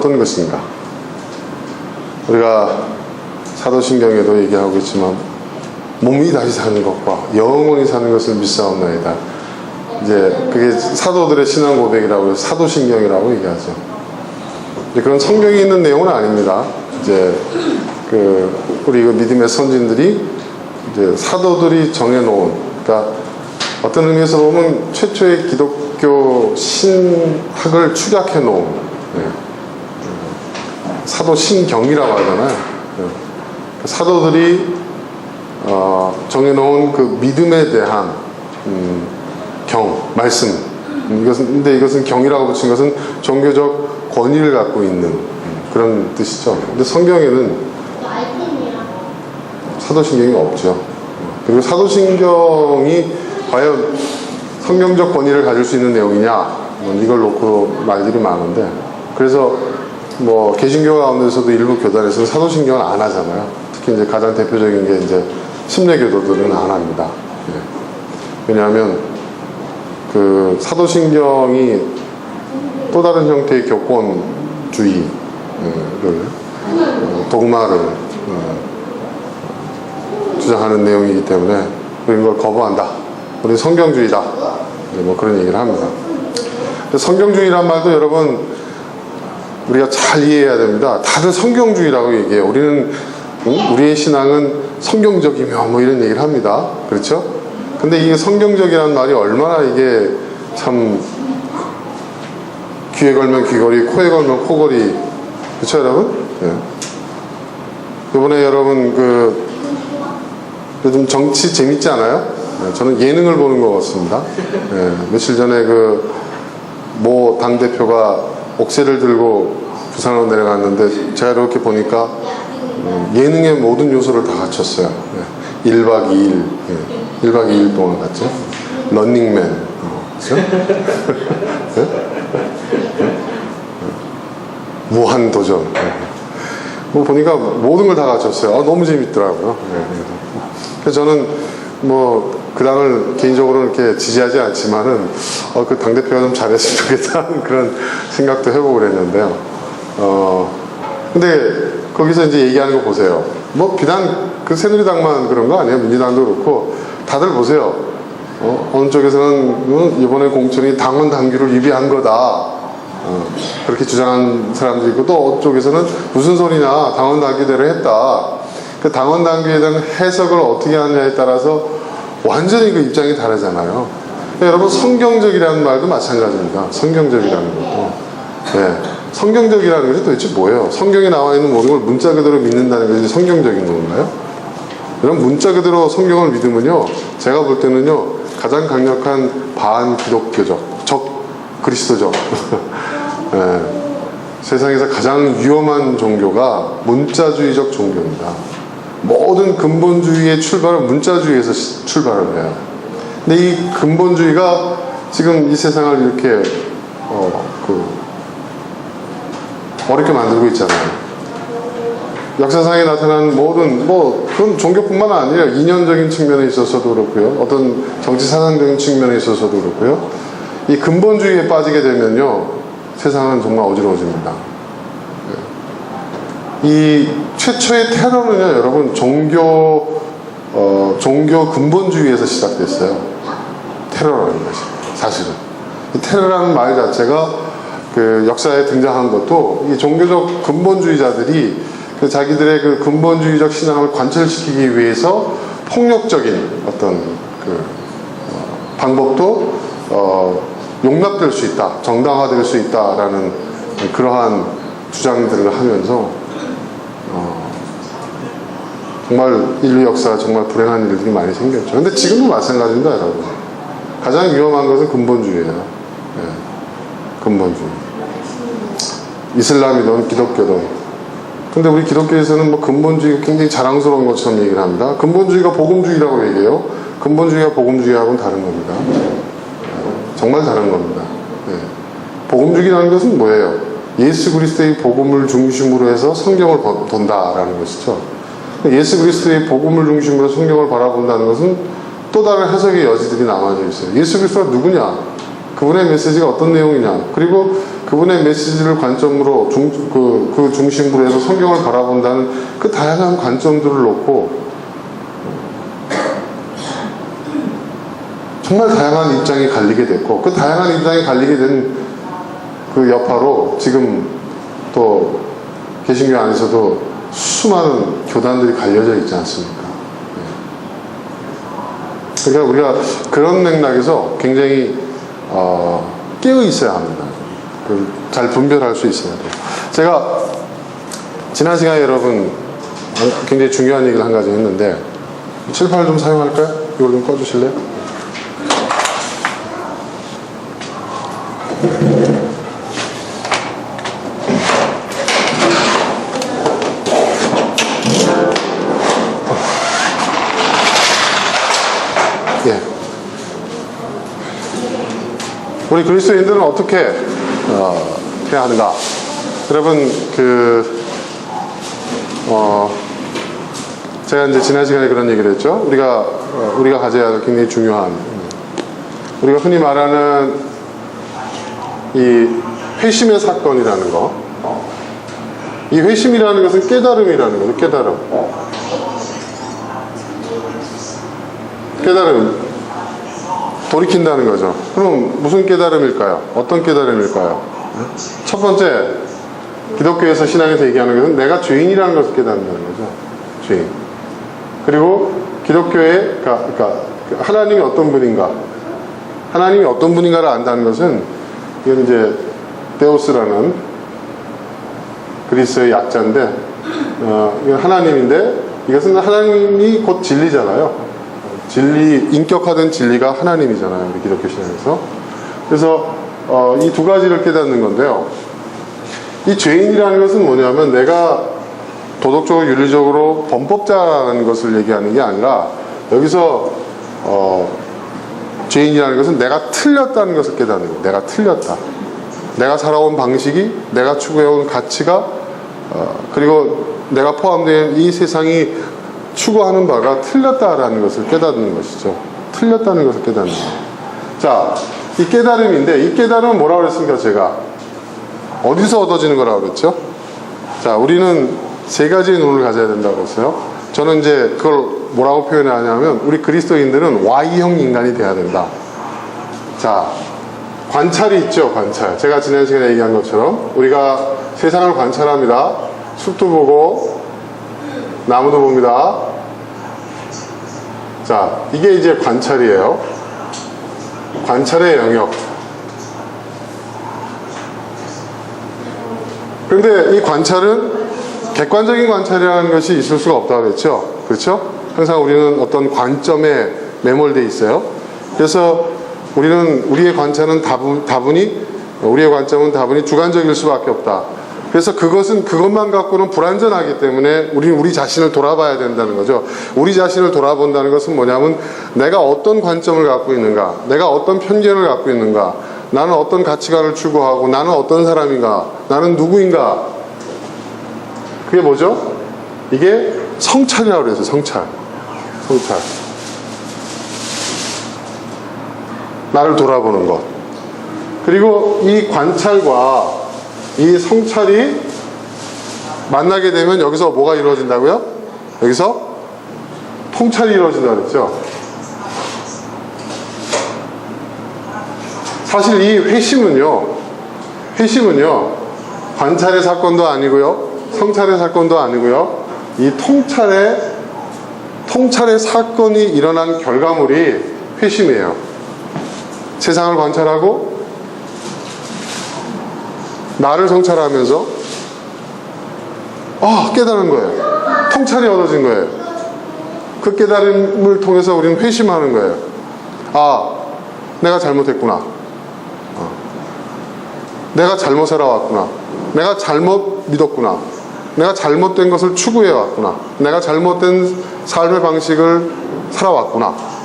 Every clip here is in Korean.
어떤 것인가? 우리가 사도신경에도 얘기하고 있지만 몸이 다시 사는 것과 영원히 사는 것을 믿사옵나이다. 이제 그게 사도들의 신앙 고백이라고 해서 사도신경이라고 얘기하죠. 그건 성경에 있는 내용은 아닙니다. 이제 우리 믿음의 선진들이 이제 사도들이 정해놓은, 그러니까 어떤 의미에서 보면 최초의 기독교 신학을 축약해 놓은 사도 신경이라고 하잖아요. 사도들이 정해놓은 그 믿음에 대한 말씀. 근데 이것은 경이라고 붙인 것은 종교적 권위를 갖고 있는 그런 뜻이죠. 근데 성경에는 사도신경이 없죠. 그리고 사도신경이 과연 성경적 권위를 가질 수 있는 내용이냐, 이걸 놓고 말들이 많은데, 그래서 뭐 개신교 가운데서도 일부 교단에서는 사도신경을 안 하잖아요. 특히 이제 가장 대표적인 게 이제 침례교도들은 안 합니다. 왜냐하면 그 사도신경이 또 다른 형태의 교권주의를 독마를 주장하는 내용이기 때문에 우리는 걸 거부한다. 우리는 성경주의다. 뭐 그런 얘기를 합니다. 성경주의란 말도 여러분 우리가 잘 이해해야 됩니다. 다들 성경주의라고 얘기해요. 우리는 우리의 신앙은 성경적이며 뭐 이런 얘기를 합니다. 그렇죠? 근데 이게 성경적이라는 말이 얼마나 이게 참 귀에 걸면 귀걸이, 코에 걸면 코걸이, 그렇죠 여러분? 네. 이번에 여러분 요즘 정치 재밌지 않아요? 네, 저는 예능을 보는 것 같습니다. 네, 며칠 전에 모 당대표가 옥새를 들고 부산으로 내려갔는데 제가 이렇게 보니까 예능의 모든 요소를 다 갖췄어요. 네, 1박 2일, 1박 2일 동안 갔죠. 런닝맨, 그렇죠? 네? 무한도전. 뭐 보니까 모든 걸 다 갖췄어요. 너무 재밌더라고요. 네, 그래서 저는 그 당을 개인적으로 이렇게 지지하지 않지만은 그 당대표가 좀 잘했으면 좋겠다는 그런 생각도 해보고 그랬는데요. 근데 거기서 이제 얘기하는 거 보세요. 비단 새누리당만 그런 거 아니에요. 민주당도 그렇고 다들 보세요. 어느 쪽에서는 이번에 공천이 당원 당규를 위배한 거다. 그렇게 주장한 사람들이 있고, 또 어느 쪽에서는 무슨 소리냐, 당원 당규대로 했다. 그 당원 당규에 대한 해석을 어떻게 하느냐에 따라서 완전히 그 입장이 다르잖아요. 여러분 성경적이라는 말도 마찬가지입니다. 성경적이라는 것도. 네. 성경적이라는 것이 도대체 뭐예요? 성경에 나와 있는 모든 걸 문자 그대로 믿는다는 것이 성경적인 건가요? 여러분 문자 그대로 성경을 믿으면요, 제가 볼 때는요 가장 강력한 반기독교적, 그리스도적 네. 세상에서 가장 위험한 종교가 문자주의적 종교입니다. 모든 근본주의의 출발은 문자주의에서 출발을 해요. 근데 이 근본주의가 지금 이 세상을 이렇게 어렵게 만들고 있잖아요. 역사상에 나타난 모든 그건 종교뿐만 아니라 이념적인 측면에 있어서도 그렇고요, 어떤 정치 사상적인 측면에 있어서도 그렇고요, 이 근본주의에 빠지게 되면요 세상은 정말 어지러워집니다. 이 최초의 테러는요 여러분 종교 근본주의에서 시작됐어요. 테러라는 것이 사실은 이 테러라는 말 자체가 역사에 등장한 것도 이 종교적 근본주의자들이 자기들의 근본주의적 신앙을 관철시키기 위해서 폭력적인 어떤 방법도 용납될 수 있다, 정당화될 수 있다라는 그러한 주장들을 하면서 정말 인류 역사가 정말 불행한 일들이 많이 생겼죠. 근데 지금도 마찬가지입니다, 여러분. 가장 위험한 것은 근본주의예요. 네. 근본주의. 이슬람이든 기독교든. 근데 우리 기독교에서는 근본주의가 굉장히 자랑스러운 것처럼 얘기를 합니다. 근본주의가 복음주의라고 얘기해요. 근본주의가 복음주의하고는 다른 겁니다. 정말 다른 겁니다. 네. 복음주의라는 것은 뭐예요? 예수 그리스도의 복음을 중심으로 해서 성경을 본다라는 것이죠. 예수 그리스도의 복음을 중심으로 성경을 바라본다는 것은 또 다른 해석의 여지들이 남아져 있어요. 예수 그리스도가 누구냐? 그분의 메시지가 어떤 내용이냐? 그리고 그분의 메시지를 관점으로 그 중심으로 해서 성경을 바라본다는 그 다양한 관점들을 놓고 정말 다양한 입장이 갈리게 됐고, 그 다양한 입장이 갈리게 된 그 여파로 지금 또 개신교 안에서도 수많은 교단들이 갈려져 있지 않습니까? 그러니까 우리가 그런 맥락에서 굉장히 깨어 있어야 합니다. 잘 분별할 수 있어야 돼요. 제가 지난 시간에 여러분 굉장히 중요한 얘기를 한 가지 했는데, 칠판을 좀 사용할까요? 이걸 좀 꺼주실래요? 예. 우리 그리스도인들은 어떻게 해야 하는가? 여러분 제가 이제 지난 시간에 그런 얘기를 했죠. 우리가 가져야 할 굉장히 중요한, 우리가 흔히 말하는 이 회심의 사건이라는 거, 이 회심이라는 것은 깨달음이라는 거죠. 깨달음, 돌이킨다는 거죠. 그럼 무슨 깨달음일까요? 어떤 깨달음일까요? 첫 번째, 기독교에서 신앙에서 얘기하는 것은 내가 죄인이라는 것을 깨닫는다는 거죠. 죄인. 그리고 기독교의 그러니까 하나님이 어떤 분인가, 하나님이 어떤 분인가를 안다는 것은, 이건 이제 데오스라는 그리스의 약자인데, 이건 하나님인데, 이것은 하나님이 곧 진리잖아요. 인격화된 진리가 하나님이잖아요, 우리 기독교 신앙에서. 그래서 이 두 가지를 깨닫는 건데요. 이 죄인이라는 것은 뭐냐면, 내가 도덕적으로 윤리적으로 범법자라는 것을 얘기하는 게 아니라, 여기서 죄인이라는 것은 내가 틀렸다는 것을 깨닫는 거예요. 내가 틀렸다. 내가 살아온 방식이, 내가 추구해온 가치가, 그리고 내가 포함된 이 세상이 추구하는 바가 틀렸다라는 것을 깨닫는 것이죠. 틀렸다는 것을 깨닫는 거예요. 자, 이 깨달음인데, 이 깨달음은 뭐라고 그랬습니까? 제가 어디서 얻어지는 거라고 그랬죠? 자, 우리는 세 가지의 눈을 가져야 된다고 했어요. 저는 이제 그걸 뭐라고 표현하냐면, 우리 그리스도인들은 Y형 인간이 돼야 된다. 자, 관찰이 있죠. 관찰. 제가 지난 시간에 얘기한 것처럼 우리가 세상을 관찰합니다. 숲도 보고 나무도 봅니다. 자, 이게 이제 관찰이에요. 관찰의 영역. 그런데 이 관찰은 객관적인 관찰이라는 것이 있을 수가 없다고 그랬죠. 그렇죠? 항상 우리는 어떤 관점에 매몰되어 있어요. 그래서 우리의 관찰은 우리의 관점은 다분히 주관적일 수밖에 없다. 그래서 그것만 갖고는 불완전하기 때문에 우리 자신을 돌아봐야 된다는 거죠. 우리 자신을 돌아본다는 것은 뭐냐면, 내가 어떤 관점을 갖고 있는가, 내가 어떤 편견을 갖고 있는가, 나는 어떤 가치관을 추구하고, 나는 어떤 사람인가, 나는 누구인가. 그게 뭐죠? 이게 성찰이라고 그래서 성찰. 나를 돌아보는 것. 그리고 이 관찰과 이 성찰이 만나게 되면 여기서 뭐가 이루어진다고요? 여기서 통찰이 이루어진다고 그랬죠. 사실 이 회심은요, 관찰의 사건도 아니고요, 성찰의 사건도 아니고요, 이 통찰의 사건이 일어난 결과물이 회심이에요. 세상을 관찰하고 나를 성찰하면서 깨달은 거예요. 통찰이 얻어진 거예요. 그 깨달음을 통해서 우리는 회심하는 거예요. 내가 잘못했구나. 내가 잘못 살아왔구나. 내가 잘못 믿었구나. 내가 잘못된 것을 추구해왔구나. 내가 잘못된 삶의 방식을 살아왔구나.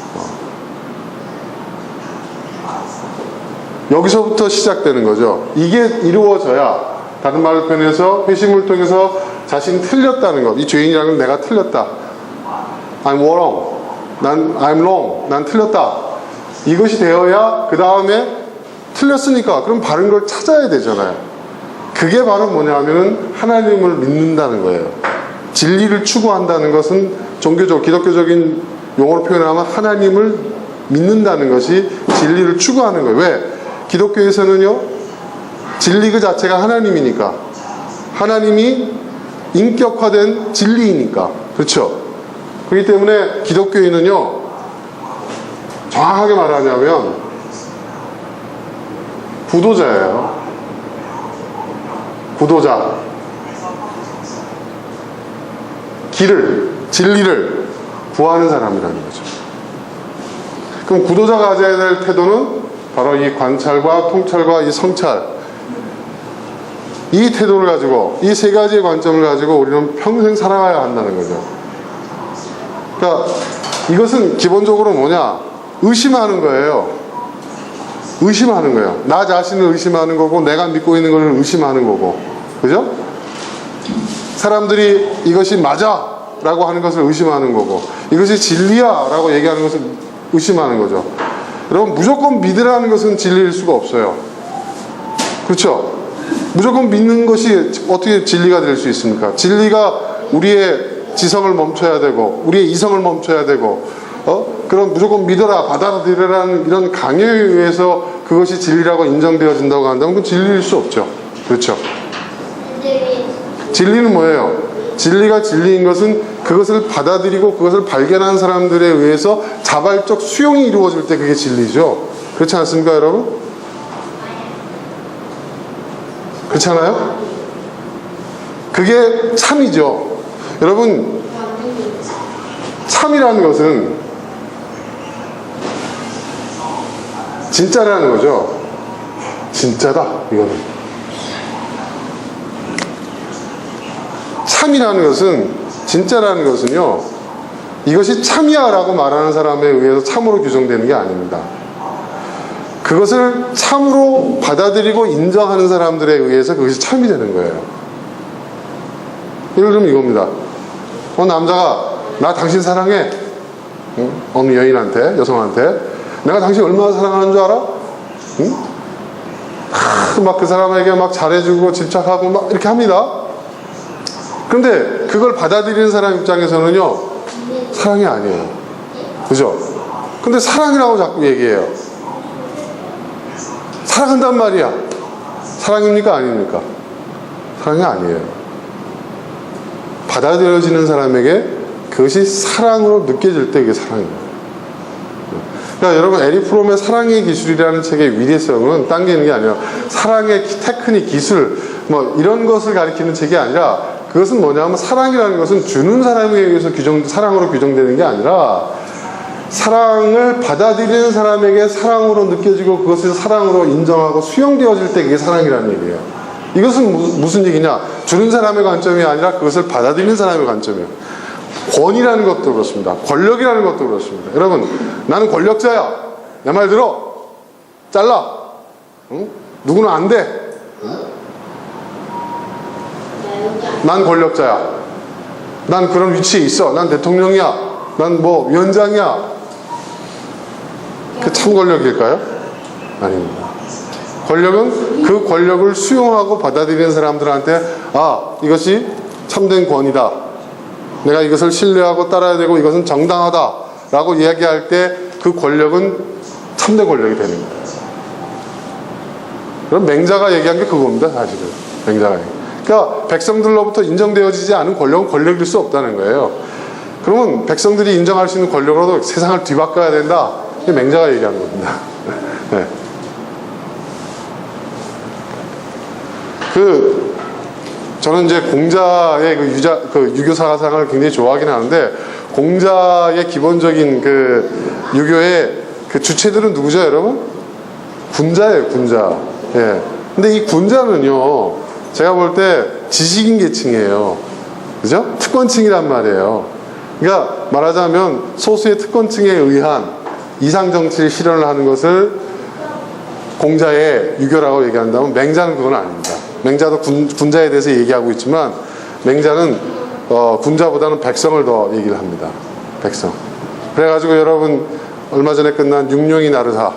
여기서부터 시작되는 거죠. 이게 이루어져야, 다른 말을 표현해서 회심을 통해서 자신이 틀렸다는 것. 이 죄인이라는 건 내가 틀렸다. I'm wrong. I'm wrong. 난 틀렸다. 이것이 되어야 그 다음에 틀렸으니까 그럼 바른 걸 찾아야 되잖아요. 그게 바로 뭐냐면은 하나님을 믿는다는 거예요. 진리를 추구한다는 것은 종교적, 기독교적인 용어로 표현하면 하나님을 믿는다는 것이 진리를 추구하는 거예요. 왜? 기독교에서는요, 진리 그 자체가 하나님이니까, 하나님이 인격화된 진리이니까, 그렇죠? 그렇기 때문에 기독교인은요, 정확하게 말하자면 구도자예요. 구도자. 길을, 진리를 구하는 사람이라는 거죠. 그럼 구도자가 가져야 될 태도는 바로 이 관찰과 통찰과 이 성찰, 이 태도를 가지고, 이 세 가지의 관점을 가지고 우리는 평생 살아가야 한다는 거죠. 그러니까 이것은 기본적으로 뭐냐? 의심하는 거예요. 의심하는 거예요. 나 자신을 의심하는 거고, 내가 믿고 있는 것을 의심하는 거고, 그죠? 사람들이 이것이 맞아 라고 하는 것을 의심하는 거고, 이것이 진리야 라고 얘기하는 것을 의심하는 거죠. 여러분, 무조건 믿으라는 것은 진리일 수가 없어요. 그렇죠? 무조건 믿는 것이 어떻게 진리가 될 수 있습니까? 진리가 우리의 지성을 멈춰야 되고, 우리의 이성을 멈춰야 되고, 그럼 무조건 믿어라, 받아들여라는 이런 강요에 의해서 그것이 진리라고 인정되어진다고 한다면 그건 진리일 수 없죠. 그렇죠? 진리는 뭐예요? 진리가 진리인 것은 그것을 받아들이고 그것을 발견한 사람들에 의해서 자발적 수용이 이루어질 때 그게 진리죠. 그렇지 않습니까, 여러분? 그렇잖아요? 그게 참이죠. 여러분, 참이라는 것은 진짜라는 거죠. 진짜다, 이거는. 참이라는 것은, 진짜라는 것은요, 이것이 참이야 라고 말하는 사람에 의해서 참으로 규정되는 게 아닙니다. 그것을 참으로 받아들이고 인정하는 사람들에 의해서 그것이 참이 되는 거예요. 예를 들면 이겁니다. 남자가 나 당신 사랑해. 어느 여인한테, 여성한테 내가 당신 얼마나 사랑하는 줄 알아? 응? 막 그 사람에게 막 잘해주고 집착하고 막 이렇게 합니다. 그런데 그걸 받아들이는 사람 입장에서는요, 사랑이 아니에요. 그죠? 근데 사랑이라고 자꾸 얘기해요. 사랑한단 말이야. 사랑입니까? 아닙니까? 사랑이 아니에요. 받아들여지는 사람에게 그것이 사랑으로 느껴질 때 그게 사랑입니다. 그러니까 여러분, 에릭 프롬의 사랑의 기술이라는 책의 위대성은 딴 게 있는 게 아니라 사랑의 테크닉, 기술 뭐 이런 것을 가리키는 책이 아니라, 그것은 뭐냐면 사랑이라는 것은 주는 사람에 의해서 사랑으로 규정되는 게 아니라 사랑을 받아들이는 사람에게 사랑으로 느껴지고 그것을 사랑으로 인정하고 수용되어질 때 그게 사랑이라는 얘기예요. 이것은 무슨 얘기냐? 주는 사람의 관점이 아니라 그것을 받아들이는 사람의 관점이에요. 권위라는 것도 그렇습니다. 권력이라는 것도 그렇습니다. 여러분, 나는 권력자야. 내 말 들어. 잘라. 응? 누구는 안 돼. 응? 난 권력자야. 난 그런 위치에 있어. 난 대통령이야. 난 뭐 위원장이야. 그 참 권력일까요? 아닙니다. 권력은 그 권력을 수용하고 받아들이는 사람들한테, 아, 이것이 참된 권위다. 내가 이것을 신뢰하고 따라야 되고 이것은 정당하다 라고 이야기할 때 그 권력은 참된 권력이 되는 거예요. 그럼 맹자가 얘기한 게 그겁니다, 사실은. 맹자가 얘기한. 그러니까 백성들로부터 인정되어지지 않은 권력은 권력일 수 없다는 거예요. 그러면 백성들이 인정할 수 있는 권력으로도 세상을 뒤바꿔야 된다. 이게 맹자가 얘기한 겁니다. 네. 저는 이제 공자의 유교 사상을 굉장히 좋아하긴 하는데, 공자의 기본적인 유교의 주체들은 누구죠, 여러분? 군자예요, 군자. 예. 근데 이 군자는요, 제가 볼 때 지식인 계층이에요. 그죠? 특권층이란 말이에요. 그러니까 말하자면 소수의 특권층에 의한 이상정치를 실현을 하는 것을 공자의 유교라고 얘기한다면, 맹자는 그건 아닙니다. 맹자도 군자에 대해서 얘기하고 있지만, 맹자는 군자보다는 백성을 더 얘기를 합니다. 백성. 그래가지고 여러분, 얼마 전에 끝난 육룡이 나르사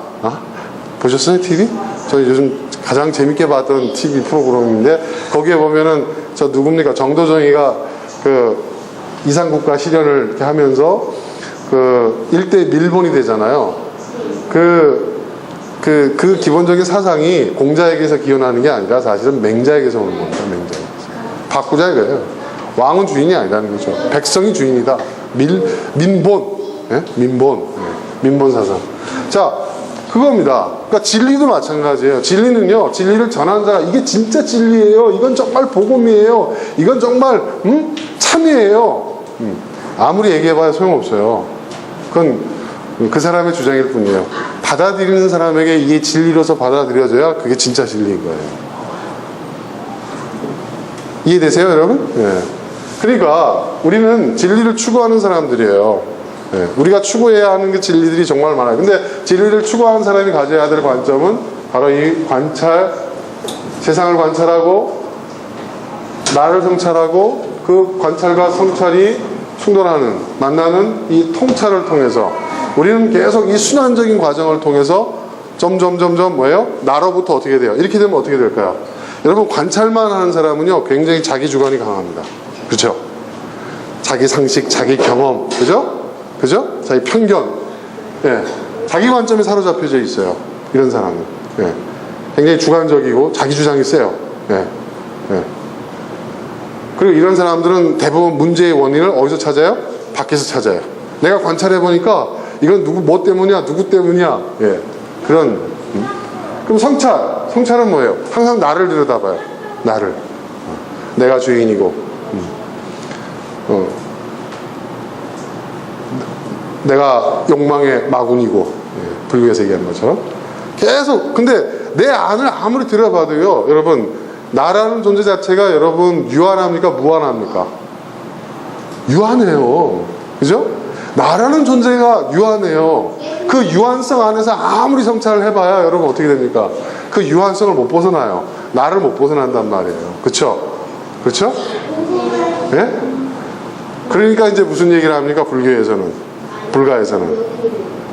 보셨어요? TV? 저는 요즘 가장 재밌게 봤던 TV 프로그램인데, 거기에 보면은 저 누굽니까? 정도정이가 그 이상국가 실현을 이렇게 하면서 그 일대 밀본이 되잖아요. 그 기본적인 사상이 공자에게서 기원하는 게 아니라 사실은 맹자에게서 오는 겁니다. 맹자에게서. 바꾸자 이거예요. 왕은 주인이 아니라는 거죠. 백성이 주인이다. 민본. 예? 민본. 예. 민본 사상. 자, 그겁니다. 그러니까 진리도 마찬가지예요. 진리는요, 진리를 전하는 자가 이게 진짜 진리예요. 이건 정말 복음이에요. 이건 정말 참이에요. 아무리 얘기해봐야 소용없어요. 그건 그 사람의 주장일 뿐이에요. 받아들이는 사람에게 이게 진리로서 받아들여져야 그게 진짜 진리인 거예요. 이해되세요, 여러분? 네. 그러니까 우리는 진리를 추구하는 사람들이에요. 네. 우리가 추구해야 하는 그 진리들이 정말 많아요. 근데 진리를 추구하는 사람이 가져야 될 관점은 바로 이 관찰, 세상을 관찰하고 나를 성찰하고 그 관찰과 성찰이 충돌하는, 만나는 이 통찰을 통해서 우리는 계속 이 순환적인 과정을 통해서 점점 뭐예요? 나로부터 어떻게 돼요? 이렇게 되면 어떻게 될까요? 여러분, 관찰만 하는 사람은요, 굉장히 자기 주관이 강합니다. 그렇죠? 자기 상식, 자기 경험, 그죠? 그죠? 자기 편견, 예, 자기 관점에 사로잡혀져 있어요. 이런 사람은, 예, 굉장히 주관적이고 자기 주장이 세요. 예, 예. 그리고 이런 사람들은 대부분 문제의 원인을 어디서 찾아요? 밖에서 찾아요. 내가 관찰해 보니까 이건 뭐 때문이야? 누구 때문이야? 예, 그런. 그럼 성찰은 뭐예요? 항상 나를 들여다봐요. 나를. 내가 주인이고, 내가 욕망의 마군이고, 예, 불교에서 얘기하는 것처럼. 계속, 근데 내 안을 아무리 들여봐도요, 여러분, 나라는 존재 자체가 여러분, 유한합니까? 무한합니까? 유한해요. 그죠? 나라는 존재가 유한해요. 그 유한성 안에서 아무리 성찰을 해봐야 여러분 어떻게 됩니까? 그 유한성을 못 벗어나요. 나를 못 벗어난단 말이에요. 그쵸? 그쵸? 예? 그러니까 이제 무슨 얘기를 합니까? 불가에서는.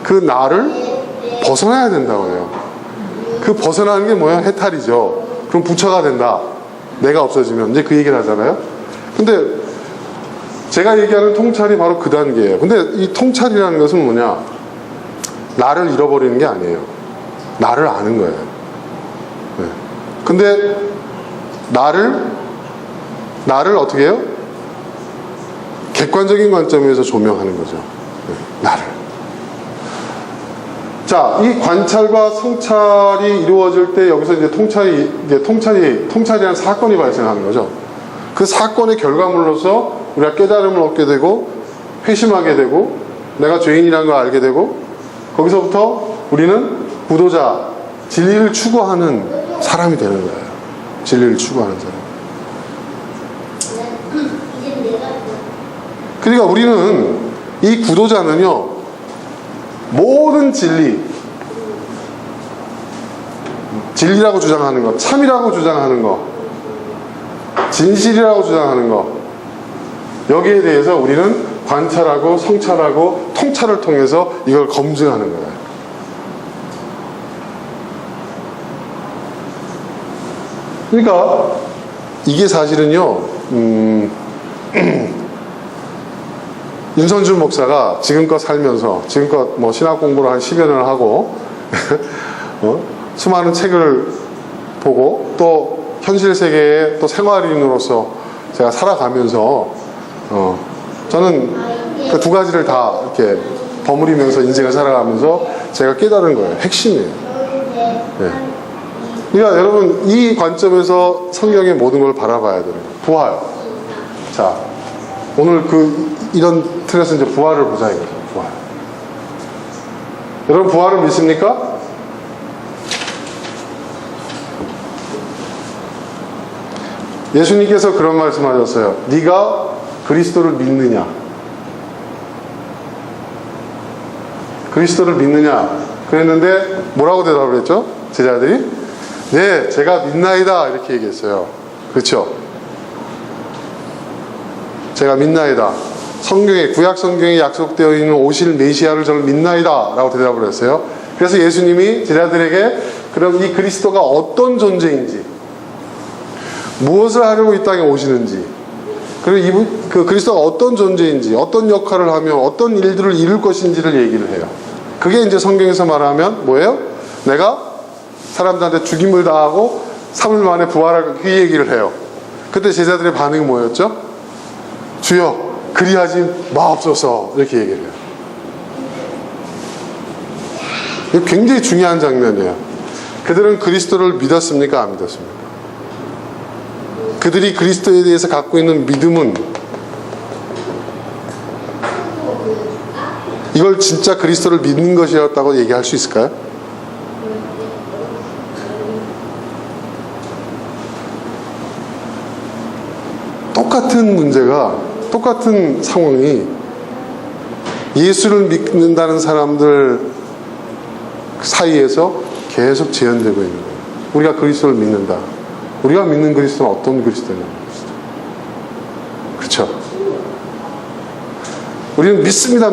그 나를 벗어나야 된다고 해요. 그 벗어나는 게 뭐야? 해탈이죠. 그럼 부처가 된다. 내가 없어지면. 이제 그 얘기를 하잖아요. 근데 제가 얘기하는 통찰이 바로 그 단계예요. 근데 이 통찰이라는 것은 뭐냐? 나를 잃어버리는 게 아니에요. 나를 아는 거예요. 네. 근데 나를 어떻게 해요? 객관적인 관점에서 조명하는 거죠. 네. 나를. 자, 이 관찰과 성찰이 이루어질 때 여기서 이제 통찰이라는 사건이 발생하는 거죠. 그 사건의 결과물로서 우리가 깨달음을 얻게 되고 회심하게 되고 내가 죄인이라는 걸 알게 되고 거기서부터 우리는 부도자, 진리를 추구하는 사람이 되는 거예요. 진리를 추구하는 사람. 그러니까 우리는 이 구도자는요, 모든 진리라고 주장하는 것, 참이라고 주장하는 것, 진실이라고 주장하는 것, 여기에 대해서 우리는 관찰하고 성찰하고 통찰을 통해서 이걸 검증하는 거예요. 그러니까 이게 사실은요, 윤선준 목사가 지금껏 살면서 지금껏 뭐 신학 공부를 한 10여 년을 하고 수많은 책을 보고 또 현실 세계의 또 생활인으로서 제가 살아가면서 저는 그 두 가지를 다 이렇게 버무리면서 인생을 살아가면서 제가 깨달은 거예요. 핵심이에요. 네. 그러니까 여러분 이 관점에서 성경의 모든 걸 바라봐야 돼요. 부활. 자, 오늘 이런 틀에서 이제 부활을 보자 이거죠. 부활. 여러분 부활을 믿습니까? 예수님께서 그런 말씀하셨어요. 네가 그리스도를 믿느냐? 그리스도를 믿느냐? 그랬는데 뭐라고 대답을 했죠? 제자들이? 네, 제가 믿나이다 이렇게 얘기했어요. 그렇죠? 제가 믿나이다. 구약 성경에 약속되어 있는 오실 메시아를 저는 믿나이다 라고 대답을 했어요. 그래서 예수님이 제자들에게 그럼 이 그리스도가 어떤 존재인지, 무엇을 하려고 이 땅에 오시는지, 그리고 그 그리스도가 어떤 존재인지, 어떤 역할을 하며 어떤 일들을 이룰 것인지를 얘기를 해요. 그게 이제 성경에서 말하면 뭐예요? 내가 사람들한테 죽임을 당하고 3일 만에 부활할 그 얘기를 해요. 그때 제자들의 반응이 뭐였죠? 주여 그리하지 마옵소서, 이렇게 얘기를 해요. 이거 굉장히 중요한 장면이에요. 그들은 그리스도를 믿었습니까? 안 믿었습니까? 그들이 그리스도에 대해서 갖고 있는 믿음은 이걸 진짜 그리스도를 믿는 것이었다고 얘기할 수 있을까요? 똑같은 문제가, 똑같은 상황이 예수를 믿는다는 사람들 사이에서 계속 재현되고 있는 거예요. 우리가 그리스도를 믿는다. 우리가 믿는 그리스도는 어떤 그리스도냐는 것이죠. 그렇죠? 우리는 믿습니다.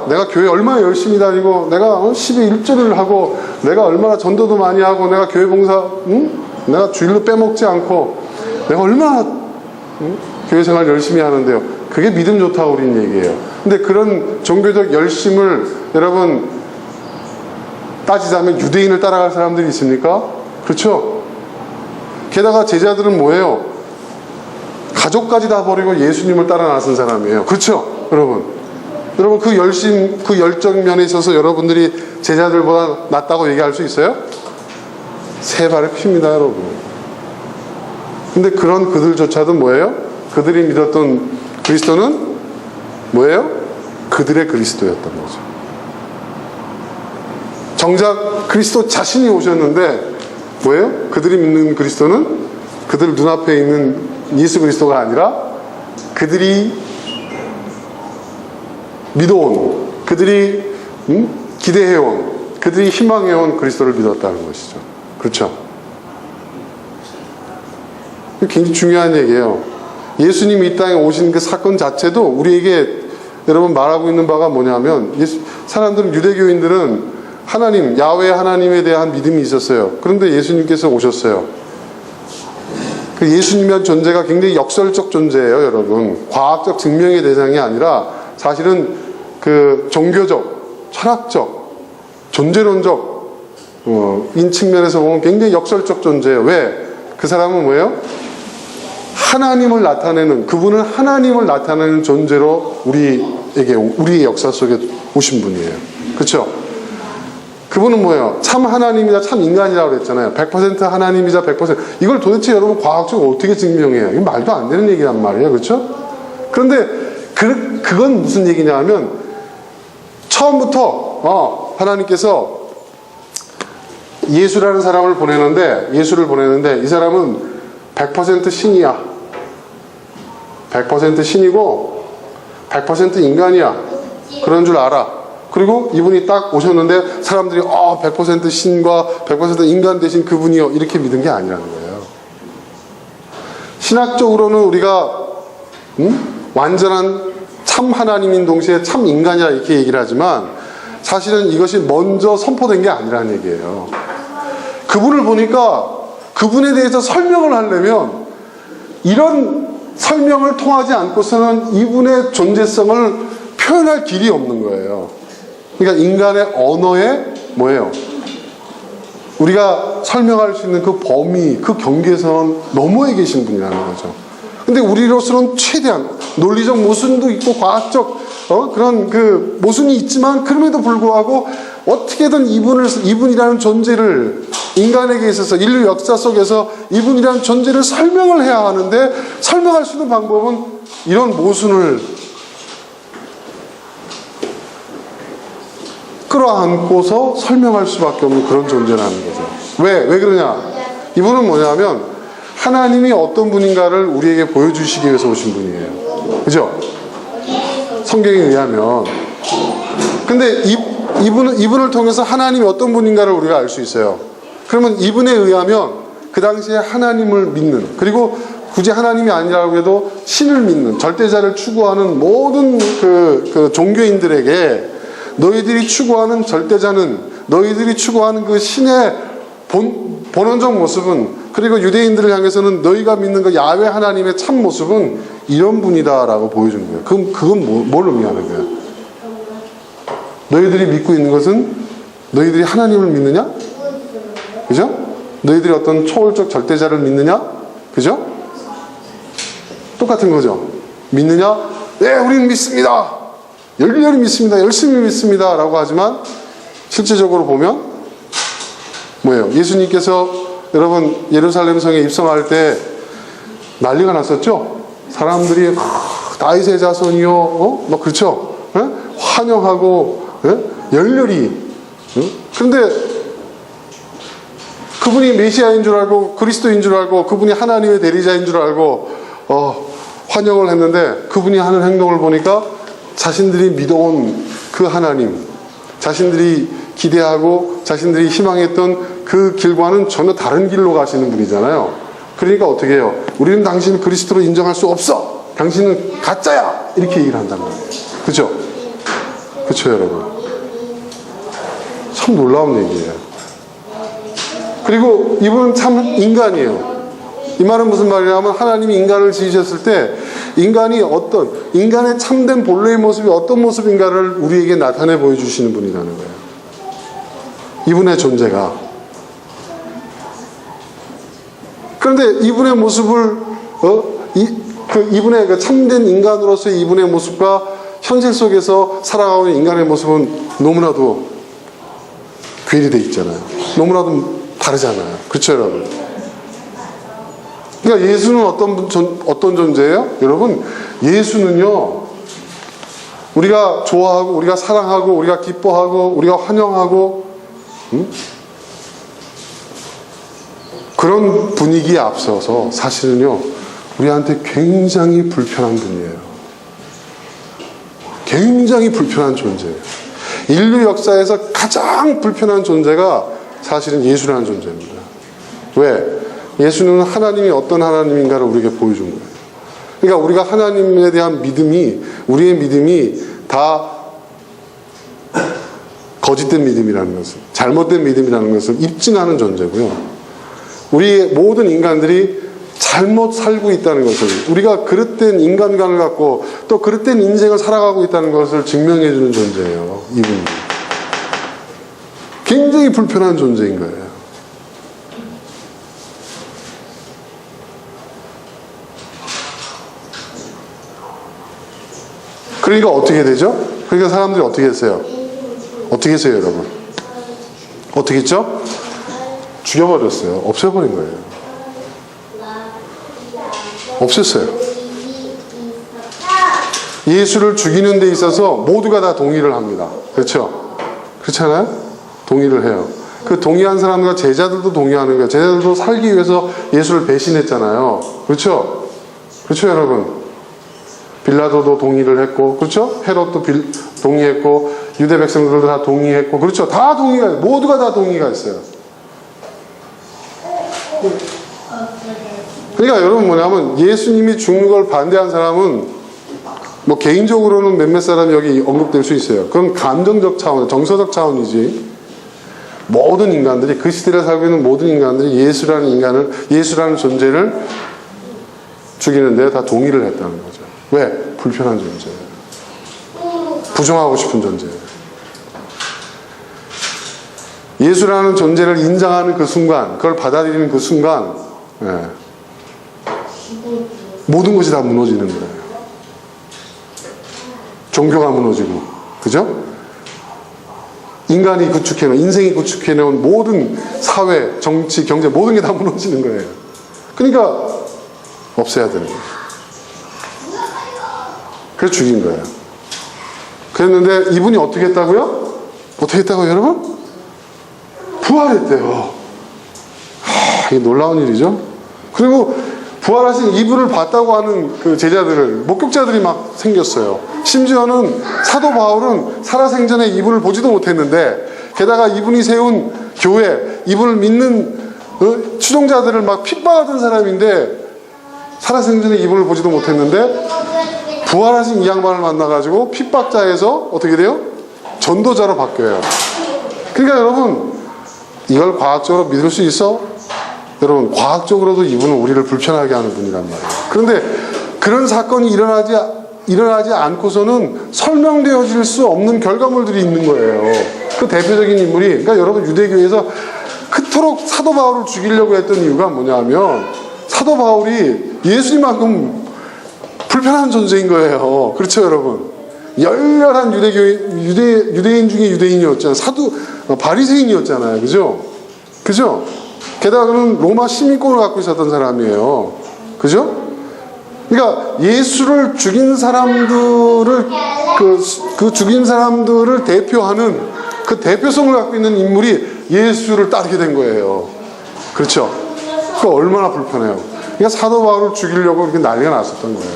내가 교회 얼마나 열심히 다니고, 내가 10에 1조를 하고, 내가 얼마나 전도도 많이 하고, 내가 교회 봉사, 내가 주일로 빼먹지 않고, 내가 얼마나 교회 생활 열심히 하는데요. 그게 믿음 좋다고 우리는 얘기해요. 근데 그런 종교적 열심을 여러분 따지자면 유대인을 따라갈 사람들이 있습니까? 그렇죠? 게다가 제자들은 뭐예요? 가족까지 다 버리고 예수님을 따라 나선 사람이에요. 그렇죠? 여러분 그 열심, 그 열정 면에 있어서 여러분들이 제자들보다 낫다고 얘기할 수 있어요? 세 발의 피입니다, 여러분. 근데 그런 그들조차도 뭐예요? 그들이 믿었던 그리스도는 뭐예요? 그들의 그리스도였던 거죠. 정작 그리스도 자신이 오셨는데 뭐예요? 그들이 믿는 그리스도는 그들 눈앞에 있는 예수 그리스도가 아니라 그들이 믿어온, 그들이 기대해온, 그들이 희망해온 그리스도를 믿었다는 것이죠. 그렇죠? 굉장히 중요한 얘기예요. 예수님이 이 땅에 오신 그 사건 자체도 우리에게 여러분 말하고 있는 바가 뭐냐면, 사람들은, 유대교인들은 하나님, 야훼 하나님에 대한 믿음이 있었어요. 그런데 예수님께서 오셨어요. 그 예수님이란 존재가 굉장히 역설적 존재예요, 여러분. 과학적 증명의 대상이 아니라 사실은 그 종교적, 철학적, 존재론적 인 측면에서 보면 굉장히 역설적 존재예요. 왜? 그 사람은 뭐예요? 하나님을 나타내는, 그분은 하나님을 나타내는 존재로 우리의 역사 속에 오신 분이에요. 그렇죠? 그분은 뭐예요? 참 하나님이자 참 인간이라고 그랬잖아요. 100% 하나님이자 100%. 이걸 도대체 여러분 과학적으로 어떻게 증명해요? 이건 말도 안 되는 얘기란 말이에요. 그렇죠? 그런데 그건 무슨 얘기냐 하면, 처음부터 하나님께서 예수라는 사람을 예수를 보내는데 이 사람은 100% 신이야. 100% 신이고 100% 인간이야. 그런 줄 알아. 그리고 이분이 딱 오셨는데 사람들이 100% 신과 100% 인간 대신 그분이요, 이렇게 믿은 게 아니라는 거예요. 신학적으로는 우리가 완전한 참 하나님인 동시에 참 인간이라 이렇게 얘기를 하지만 사실은 이것이 먼저 선포된 게 아니라는 얘기예요. 그분을 보니까 그분에 대해서 설명을 하려면 이런 설명을 통하지 않고서는 이분의 존재성을 표현할 길이 없는 거예요. 그러니까 인간의 언어에 뭐예요? 우리가 설명할 수 있는 그 범위, 그 경계선 너머에 계신 분이라는 거죠. 근데 우리로서는 최대한 논리적 모순도 있고 과학적 그런 그 모순이 있지만, 그럼에도 불구하고 어떻게든 이분이라는 존재를, 인간에게 있어서 인류 역사 속에서 이분이라는 존재를 설명을 해야 하는데, 설명할 수 있는 방법은 이런 모순을 끌어안고서 설명할 수밖에 없는 그런 존재라는 거죠. 왜 그러냐? 이분은 뭐냐면 하나님이 어떤 분인가를 우리에게 보여주시기 위해서 오신 분이에요. 그죠? 성경에 의하면. 근데 이분을 통해서 하나님이 어떤 분인가를 우리가 알 수 있어요. 그러면 이분에 의하면 그 당시에 하나님을 믿는, 그리고 굳이 하나님이 아니라고 해도 신을 믿는, 절대자를 추구하는 모든 그 종교인들에게 너희들이 추구하는 절대자는, 너희들이 추구하는 그 신의 본원적 모습은, 그리고 유대인들을 향해서는 너희가 믿는 그 야훼 하나님의 참 모습은 이런 분이다라고 보여준 거예요. 그건 뭘 의미하는 거예요? 너희들이 믿고 있는 것은 너희들이 하나님을 믿느냐? 그죠? 너희들이 어떤 초월적 절대자를 믿느냐? 그죠? 똑같은 거죠. 믿느냐? 네, 우리는 믿습니다. 열렬히 믿습니다. 열심히 믿습니다. 라고 하지만 실제적으로 보면 뭐예요? 예수님께서 여러분 예루살렘 성에 입성할 때 난리가 났었죠? 사람들이 다윗의 자손이요, 막 그렇죠? 환영하고 열렬히. 그런데 그분이 메시아인 줄 알고 그리스도인 줄 알고 그분이 하나님의 대리자인 줄 알고 환영을 했는데 그분이 하는 행동을 보니까 자신들이 믿어온 그 하나님, 자신들이 기대하고 자신들이 희망했던 그 길과는 전혀 다른 길로 가시는 분이잖아요. 그러니까 어떻게 해요? 우리는 당신을 그리스도로 인정할 수 없어. 당신은 가짜야. 이렇게 얘기를 한단 말이에요. 그죠? 그쵸, 여러분? 참 놀라운 얘기예요. 그리고 이분은 참 인간이에요. 이 말은 무슨 말이냐면 하나님이 인간을 지으셨을 때 인간의 참된 본래의 모습이 어떤 모습인가를 우리에게 나타내 보여주시는 분이라는 거예요. 이분의 존재가. 그런데 이분의 모습을 이분의 그 참된 인간으로서의 이분의 모습과 현실 속에서 살아가는 인간의 모습은 너무나도 괴리되어 있잖아요. 너무나도 다르잖아요. 그렇죠, 여러분? 그러니까 예수는 어떤 존재예요? 여러분, 예수는요, 우리가 좋아하고, 우리가 사랑하고, 우리가 기뻐하고, 우리가 환영하고, 그런 분위기에 앞서서 사실은요, 우리한테 굉장히 불편한 분이에요. 굉장히 불편한 존재예요. 인류 역사에서 가장 불편한 존재가 사실은 예수라는 존재입니다. 왜? 예수는 하나님이 어떤 하나님인가를 우리에게 보여준 거예요. 그러니까 우리가 하나님에 대한 우리의 믿음이 다 거짓된 믿음이라는 것을, 잘못된 믿음이라는 것을 입증하는 존재고요. 우리 모든 인간들이 잘못 살고 있다는 것을, 우리가 그릇된 인간관을 갖고 또 그릇된 인생을 살아가고 있다는 것을 증명해 주는 존재예요. 이분이. 굉장히 불편한 존재인 거예요. 그러니까 어떻게 되죠? 그러니까 사람들이 어떻게 했어요? 어떻게 했어요, 여러분? 어떻게 했죠? 죽여버렸어요. 없애버린 거예요. 없앴어요. 예수를 죽이는 데 있어서 모두가 다 동의를 합니다. 그렇죠? 그렇잖아요? 동의를 해요. 그 동의한 사람과 제자들도 동의하는 거예요. 제자들도 살기 위해서 예수를 배신했잖아요. 그렇죠? 그렇죠, 여러분? 빌라도도 동의를 했고, 그렇죠? 헤롯도 동의했고, 유대 백성들도 다 동의했고, 그렇죠? 다 모두가 다 동의가 있어요. 그러니까 여러분 뭐냐면 예수님이 죽는 걸 반대한 사람은 뭐 개인적으로는 몇몇 사람이 여기 언급될 수 있어요. 그건 감정적 차원, 정서적 차원이지. 모든 인간들이, 그 시대에 살고 있는 모든 인간들이 예수라는 존재를 죽이는데 다 동의를 했다는 거죠. 왜? 불편한 존재예요. 부정하고 싶은 존재예요. 예수라는 존재를 인정하는 그 순간, 그걸 받아들이는 그 순간, 모든 것이 다 무너지는 거예요. 종교가 무너지고, 그죠? 인생이 구축해놓은 모든 사회, 정치, 경제, 모든 게 다 무너지는 거예요. 그러니까 없애야 되는 거예요. 그래서 죽인 거예요. 그랬는데 이분이 어떻게 했다고요? 어떻게 했다고요, 여러분? 부활했대요. 이게 놀라운 일이죠. 그리고 부활하신 이분을 봤다고 하는 그 제자들을, 목격자들이 막 생겼어요. 심지어는 사도 바울은 살아생전에 이분을 보지도 못했는데, 게다가 이분이 세운 교회, 이분을 믿는 추종자들을 막 핍박하던 사람인데, 살아생전에 이분을 보지도 못했는데 부활하신 이 양반을 만나가지고 핍박자에서 어떻게 돼요? 전도자로 바뀌어요. 그러니까 여러분, 이걸 과학적으로 믿을 수 있어? 여러분, 과학적으로도 이분은 우리를 불편하게 하는 분이란 말이에요. 그런데 그런 사건이 일어나지 않고서는 설명되어질 수 없는 결과물들이 있는 거예요. 그 대표적인 인물이, 그러니까 여러분, 유대교에서 그토록 사도 바울을 죽이려고 했던 이유가 뭐냐면, 사도 바울이 예수님만큼 불편한 존재인 거예요. 그렇죠, 여러분? 열렬한 유대인 중에 유대인이었잖아요. 바리새인이었잖아요. 그죠? 게다가 그는 로마 시민권을 갖고 있었던 사람이에요. 그죠? 그러니까 예수를 죽인 사람들을, 그 죽인 사람들을 대표하는 그 대표성을 갖고 있는 인물이 예수를 따르게 된 거예요. 그렇죠? 그 얼마나 불편해요. 그러니까 사도 바울을 죽이려고 이렇게 난리가 났었던 거예요.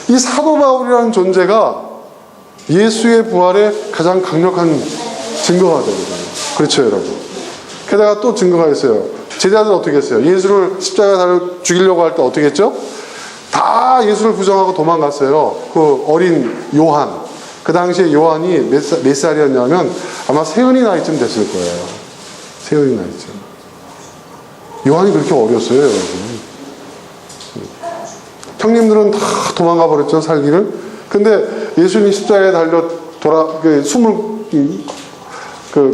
이 사도 바울이라는 존재가 예수의 부활의 가장 강력한 증거가 되거든요. 그렇죠, 여러분? 게다가 또 증거가 있어요. 제자들 어떻게 했어요? 예수를 십자가에 달려 죽이려고 할 때 어떻게 했죠? 다 예수를 부정하고 도망갔어요. 그 어린 요한. 그 당시에 요한이 몇 살이었냐면 아마 세은이 나이쯤 됐을 거예요. 세은이 나이쯤. 요한이 그렇게 어렸어요, 여러분. 형님들은 다 도망가 버렸죠, 살기를. 근데 예수님이 십자가에 달려 숨을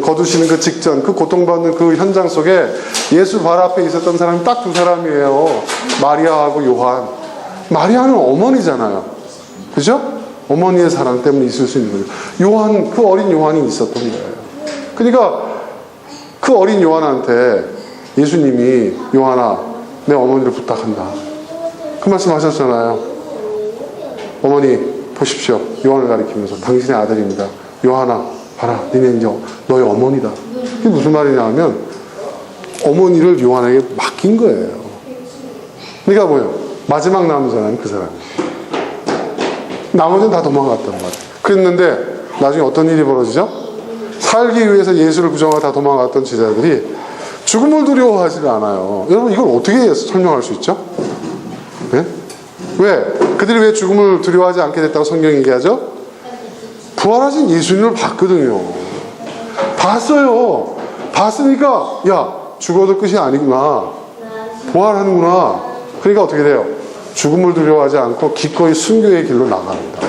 거두시는 그 직전, 그 고통받는 그 현장 속에 예수 발 앞에 있었던 사람이 딱 두 사람이에요. 마리아하고 요한. 마리아는 어머니잖아요. 그죠? 어머니의 사랑 때문에 있을 수 있는 거죠. 요한, 그 어린 요한이 있었던 거예요. 그러니까 그 어린 요한한테 예수님이 요한아, 내 어머니를 부탁한다. 그 말씀 하셨잖아요. 어머니, 보십시오. 요한을 가리키면서 당신의 아들입니다. 요한아, 봐라. 니네 이제 너의 어머니다. 그게 무슨 말이냐 하면 어머니를 요한에게 맡긴 거예요. 그러니까 뭐예요? 마지막 남은 사람이 그 사람이에요. 나머지는 다 도망갔단 말이에요. 그랬는데 나중에 어떤 일이 벌어지죠? 살기 위해서 예수를 부정하고 다 도망갔던 제자들이 죽음을 두려워하지 않아요. 여러분, 이걸 어떻게 설명할 수 있죠? 네? 왜? 그들이 왜 죽음을 두려워하지 않게 됐다고 성경이 얘기하죠? 부활하신 예수님을 봤거든요. 봤어요. 봤으니까 야, 죽어도 끝이 아니구나. 부활하는구나. 그러니까 어떻게 돼요? 죽음을 두려워하지 않고 기꺼이 순교의 길로 나갑니다.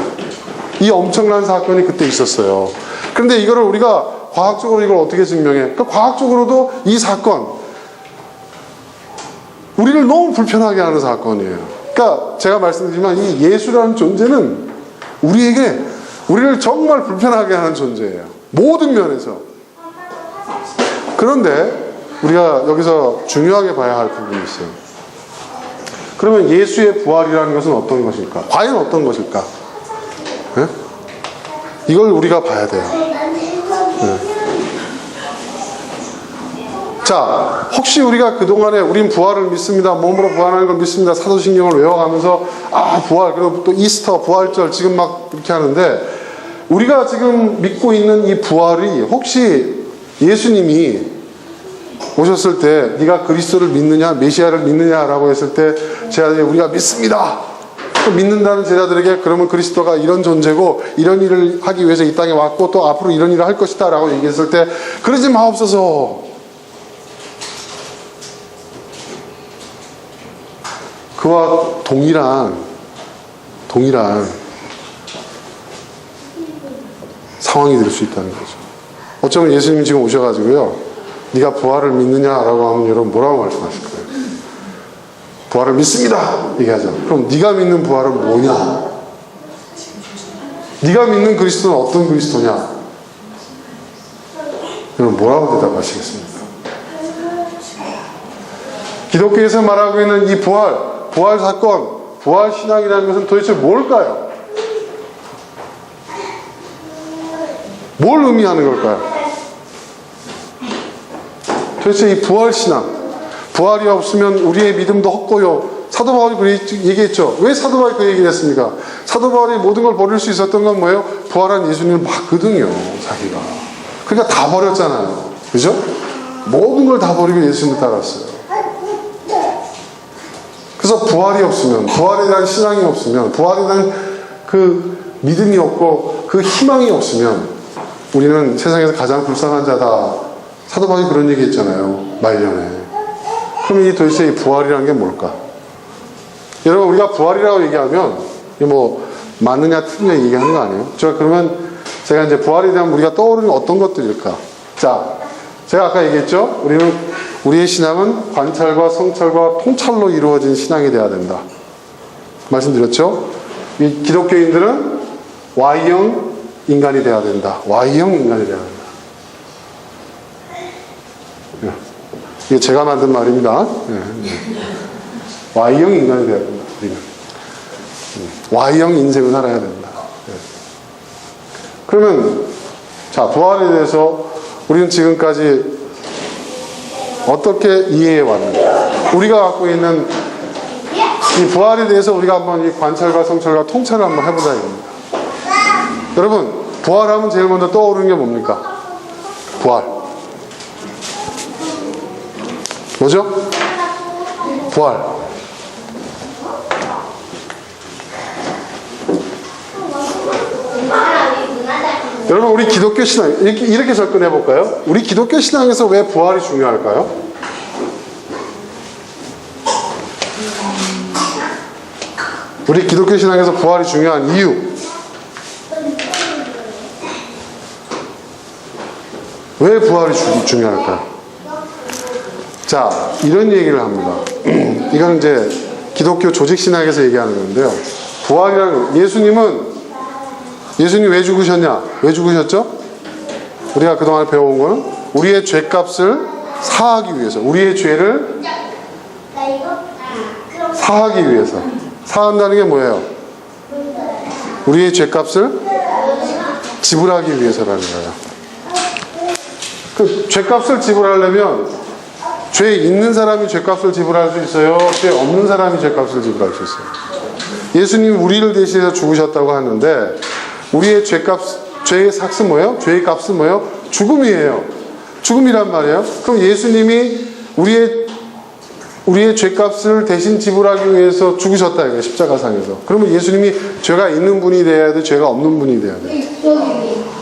이 엄청난 사건이 그때 있었어요. 그런데 이거를 우리가 과학적으로 이걸 어떻게 증명해? 그러니까 과학적으로도 이 사건, 우리를 너무 불편하게 하는 사건이에요. 그러니까 제가 말씀드리지만 이 예수라는 존재는 우리를 정말 불편하게 하는 존재예요. 모든 면에서. 그런데 우리가 여기서 중요하게 봐야 할 부분이 있어요. 그러면 예수의 부활이라는 것은 어떤 것일까? 과연 어떤 것일까? 네? 이걸 우리가 봐야 돼요. 네. 자, 혹시 우리가 그동안에 우린 부활을 믿습니다. 몸으로 부활하는 걸 믿습니다. 사도신경을 외워가면서 부활, 그리고 또 이스터, 부활절 지금 막 이렇게 하는데 우리가 지금 믿고 있는 이 부활이 혹시 예수님이 오셨을 때 네가 그리스도를 믿느냐, 메시아를 믿느냐라고 했을 때 제자들이 우리가 믿습니다. 또 믿는다는 제자들에게 그러면 그리스도가 이런 존재고 이런 일을 하기 위해서 이 땅에 왔고 또 앞으로 이런 일을 할 것이다 라고 얘기했을 때 그러지 마옵소서. 그와 동일한 상황이 될 수 있다는 거죠. 어쩌면 예수님이 지금 오셔가지고요, 네가 부활을 믿느냐라고 하면 여러분 뭐라고 말씀하실 거예요? 부활을 믿습니다 얘기하죠. 그럼 네가 믿는 부활은 뭐냐? 네가 믿는 그리스도는 어떤 그리스도냐? 여러분 뭐라고 대답하시겠습니까? 기독교에서 말하고 있는 이 부활 사건, 부활 신앙이라는 것은 도대체 뭘까요? 뭘 의미하는 걸까요? 도대체 이 부활 신앙, 부활이 없으면 우리의 믿음도 헛고요. 사도 바울이 그 얘기했죠. 왜 사도 바울이 그 얘기를 했습니까? 사도 바울이 모든 걸 버릴 수 있었던 건 뭐예요? 부활한 예수님을 봤거든요, 자기가. 그러니까 다 버렸잖아요. 그죠? 모든 걸 다 버리고 예수님을 따랐어요. 그래서 부활이 없으면, 부활에 대한 신앙이 없으면, 부활에 대한 그 믿음이 없고 그 희망이 없으면 우리는 세상에서 가장 불쌍한 자다 사도 바울이 그런 얘기 했잖아요. 말년에. 그럼 이 도대체 이 부활이라는 게 뭘까? 여러분, 우리가 부활이라고 얘기하면 이게 뭐 맞느냐 틀리냐 얘기하는 거 아니에요? 그러면 제가 이제 부활에 대한 우리가 떠오르는 어떤 것들일까? 자, 제가 아까 얘기했죠? 우리의 신앙은 관찰과 성찰과 통찰로 이루어진 신앙이 돼야 된다. 말씀드렸죠? 이 기독교인들은 Y형 인간이 돼야 된다. Y형 인간이 돼야 된다. 이게 제가 만든 말입니다. Y형 인간이 돼야 된다. 우리는 Y형 인생을 살아야 된다. 그러면 자, 부활에 대해서 우리는 지금까지 어떻게 이해해 왔는가? 우리가 갖고 있는 이 부활에 대해서 우리가 한번 이 관찰과 성찰과 통찰을 한번 해보자 이겁니다. 여러분, 부활하면 제일 먼저 떠오르는 게 뭡니까? 부활. 뭐죠? 부활. 여러분, 우리 기독교 신앙 이렇게 접근해 볼까요? 우리 기독교 신앙에서 왜 부활이 중요할까요? 우리 기독교 신앙에서 부활이 중요한 이유. 왜 부활이 중요할까요? 자, 이런 얘기를 합니다. 이건 이제 기독교 조직 신학에서 얘기하는 건데요. 부활이라는, 예수님 왜 죽으셨냐? 왜 죽으셨죠? 우리가 그동안 배워온 거는 우리의 죄값을 사하기 위해서, 우리의 죄를 사하기 위해서. 사한다는 게 뭐예요? 우리의 죄값을 지불하기 위해서라는 거예요. 그 죄값을 지불하려면 죄 있는 사람이 죄값을 지불할 수 있어요? 죄 없는 사람이 죄값을 지불할 수 있어요? 예수님이 우리를 대신해서 죽으셨다고 하는데 우리의 죄의 삭은 뭐예요? 죄의 값은 뭐예요? 죽음이에요. 죽음이란 말이에요. 그럼 예수님이 우리의 죄값을 대신 지불하기 위해서 죽으셨다 이거예요. 십자가상에서. 그러면 예수님이 죄가 있는 분이 돼야 돼? 죄가 없는 분이 돼야 돼?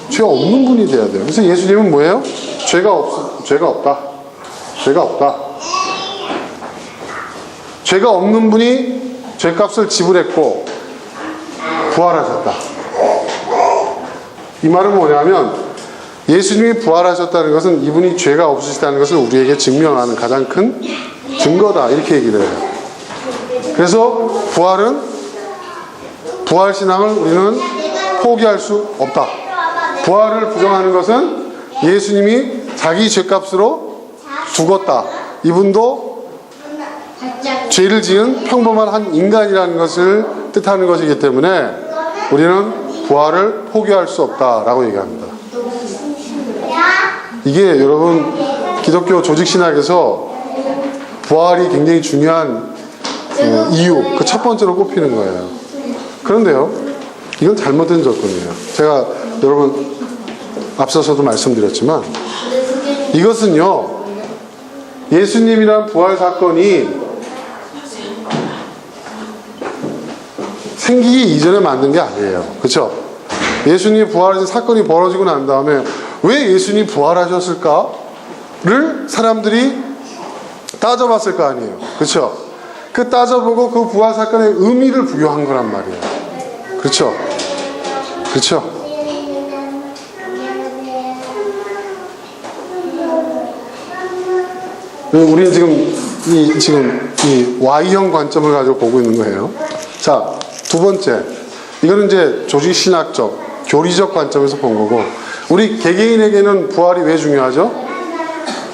죄 없는 분이 돼야 돼요. 그래서 예수님은 뭐예요? 죄가 없다. 죄가 없다. 죄가 없는 분이 죄값을 지불했고 부활하셨다. 이 말은 뭐냐면 예수님이 부활하셨다는 것은 이분이 죄가 없으시다는 것을 우리에게 증명하는 가장 큰 증거다. 이렇게 얘기를 해요. 그래서 부활신앙을 우리는 포기할 수 없다. 부활을 부정하는 것은 예수님이 자기 죄값으로 죽었다. 이분도 죄를 지은 평범한 한 인간이라는 것을 뜻하는 것이기 때문에 우리는 부활을 포기할 수 없다라고 얘기합니다. 이게 여러분 기독교 조직신학에서 부활이 굉장히 중요한 이유, 그 첫 번째로 꼽히는 거예요. 그런데요, 이건 잘못된 접근이에요. 제가 여러분 앞서서도 말씀드렸지만 이것은요, 예수님이란 부활 사건이 생기기 이전에 만든 게 아니에요. 그렇죠? 예수님이 부활하신 사건이 벌어지고 난 다음에 왜 예수님이 부활하셨을까를 사람들이 따져봤을 거 아니에요. 그렇죠? 그 따져보고 그 부활 사건의 의미를 부여한 거란 말이에요. 그렇죠? 그렇죠? 우리는 지금 이 Y형 관점을 가지고 보고 있는 거예요. 자, 두 번째, 이거는 이제 조직신학적, 교리적 관점에서 본 거고, 우리 개개인에게는 부활이 왜 중요하죠?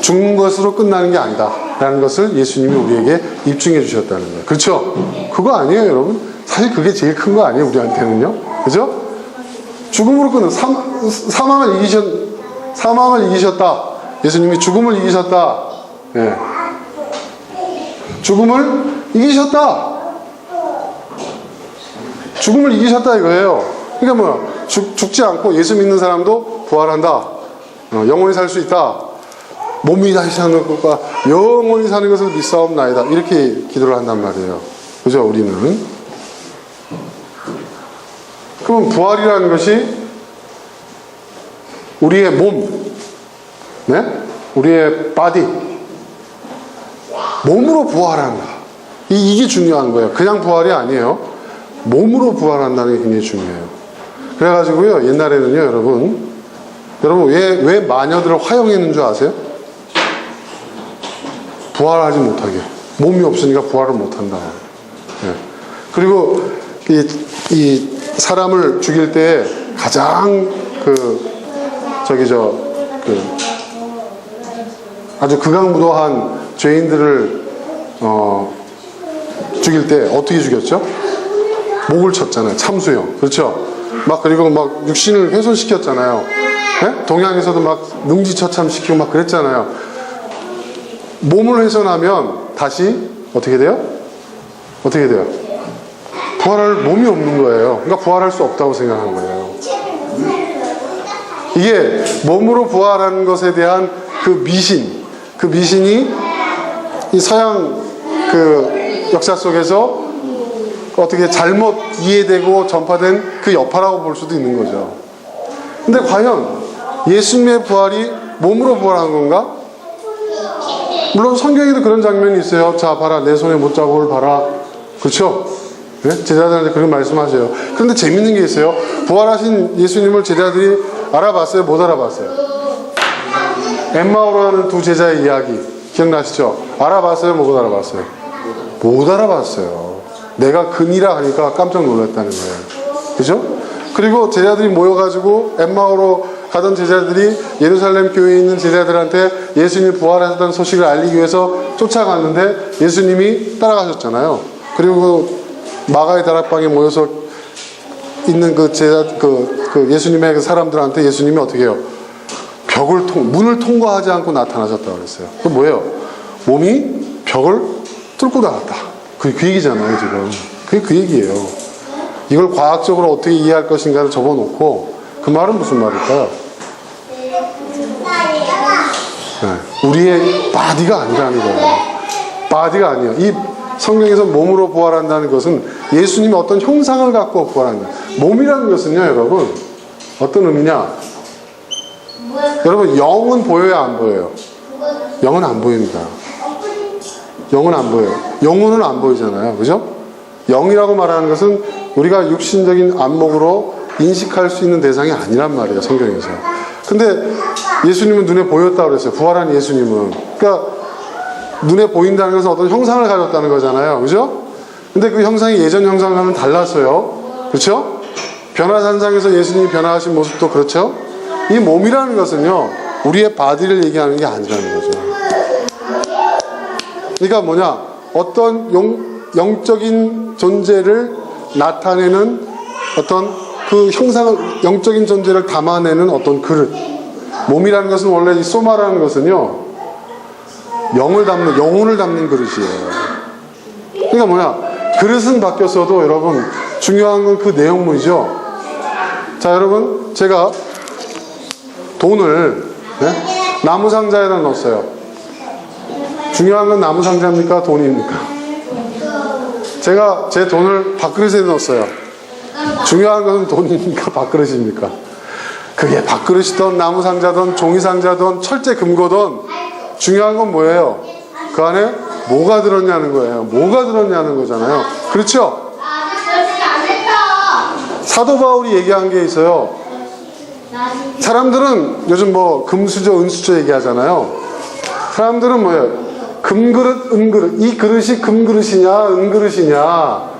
죽는 것으로 끝나는 게 아니다 라는 것을 예수님이 우리에게 입증해 주셨다는 거예요. 그렇죠? 그거 아니에요, 여러분? 사실 그게 제일 큰 거 아니에요, 우리한테는요? 그죠? 죽음으로 끝나. 사망을 이기셨다. 예수님이 죽음을 이기셨다. 예. 죽음을 이기셨다. 죽음을 이기셨다 이거예요. 그러니까 뭐야? 죽지 않고 예수 믿는 사람도 부활한다. 영원히 살 수 있다. 몸이 다시 사는 것과 영원히 사는 것을 믿사옵나이다. 이렇게 기도를 한단 말이에요. 그죠? 우리는. 그럼 부활이라는 것이 우리의 몸, 네? 우리의 바디, 몸으로 부활한다. 이게 중요한 거예요. 그냥 부활이 아니에요. 몸으로 부활한다는 게 굉장히 중요해요. 그래가지고요, 옛날에는요, 여러분 왜 마녀들을 화형했는 줄 아세요? 부활하지 못하게. 몸이 없으니까 부활을 못한다. 예. 그리고 이 사람을 죽일 때 가장 아주 극악무도한 죄인들을 죽일 때 어떻게 죽였죠? 목을 쳤잖아요. 참수형. 그렇죠? 그리고 육신을 훼손시켰잖아요. 네? 동양에서도 능지처참시키고 그랬잖아요. 몸을 훼손하면 다시 어떻게 돼요? 어떻게 돼요? 부활할 몸이 없는 거예요. 그러니까 부활할 수 없다고 생각하는 거예요. 이게 몸으로 부활하는 것에 대한 그 미신이 이 서양 역사 속에서 어떻게 잘못 이해되고 전파된 그 여파라고 볼 수도 있는 거죠. 근데 과연 예수님의 부활이 몸으로 부활한 건가? 물론 성경에도 그런 장면이 있어요. 자, 봐라, 내 손에 못자국을 봐라. 그렇죠? 네? 제자들한테 그렇게 말씀하세요. 그런데 재밌는 게 있어요. 부활하신 예수님을 제자들이 알아봤어요? 못 알아봤어요? 엠마오로 하는 두 제자의 이야기 기억나시죠? 알아봤어요? 못 알아봤어요? 못 알아봤어요. 내가 그니라 하니까 깜짝 놀랐다는 거예요. 그죠? 그리고 제자들이 모여가지고 엠마오로 가던 제자들이 예루살렘 교회에 있는 제자들한테 예수님이 부활하셨다는 소식을 알리기 위해서 쫓아갔는데 예수님이 따라가셨잖아요. 그리고 마가의 다락방에 모여서 있는 예수님의 그 사람들한테 예수님이 어떻게 해요? 문을 통과하지 않고 나타나셨다고 그랬어요. 그 뭐예요? 몸이 벽을 뚫고 나갔다. 그게 그 얘기잖아요, 지금. 그게 그 얘기예요. 이걸 과학적으로 어떻게 이해할 것인가를 접어놓고 그 말은 무슨 말일까요? 네, 우리의 바디가 아니라는 거예요. 바디가 아니에요. 이 성경에서 몸으로 부활한다는 것은 예수님이 어떤 형상을 갖고 부활한다. 몸이라는 것은요, 여러분, 어떤 의미냐? 여러분, 영은 보여요, 안 보여요? 영은 안 보입니다. 영은 안 보여요. 영혼은 안 보이잖아요. 그죠? 영이라고 말하는 것은 우리가 육신적인 안목으로 인식할 수 있는 대상이 아니란 말이에요, 성경에서. 근데 예수님은 눈에 보였다고 그랬어요. 부활한 예수님은. 그러니까 눈에 보인다는 것은 어떤 형상을 가졌다는 거잖아요. 그죠? 근데 그 형상이 예전 형상과는 달랐어요. 그렇죠? 변화산상에서 예수님이 변화하신 모습도 그렇죠? 이 몸이라는 것은요, 우리의 바디를 얘기하는 게 아니라는 거죠. 그러니까 뭐냐? 어떤 영적인 존재를 나타내는 어떤 그 형상을, 영적인 존재를 담아내는 어떤 그릇. 몸이라는 것은 원래 이 소마라는 것은요, 영혼을 담는 그릇이에요. 그러니까 뭐냐? 그릇은 바뀌었어도 여러분, 중요한 건 그 내용물이죠. 자, 여러분, 제가 돈을 나무 상자에다 넣었어요. 중요한 건 나무 상자입니까? 돈입니까? 제가 제 돈을 밥그릇에 넣었어요. 중요한 것은 돈입니까? 밥그릇입니까? 그게 밥그릇이든 나무 상자든 종이 상자든 철제 금고든 중요한 건 뭐예요? 그 안에 뭐가 들었냐는 거예요. 뭐가 들었냐는 거잖아요. 그렇죠? 사도 바울이 얘기한 게 있어요. 사람들은 요즘 금수저, 은수저 얘기하잖아요. 사람들은 뭐예요? 금그릇, 은그릇. 이 그릇이 금그릇이냐, 은그릇이냐,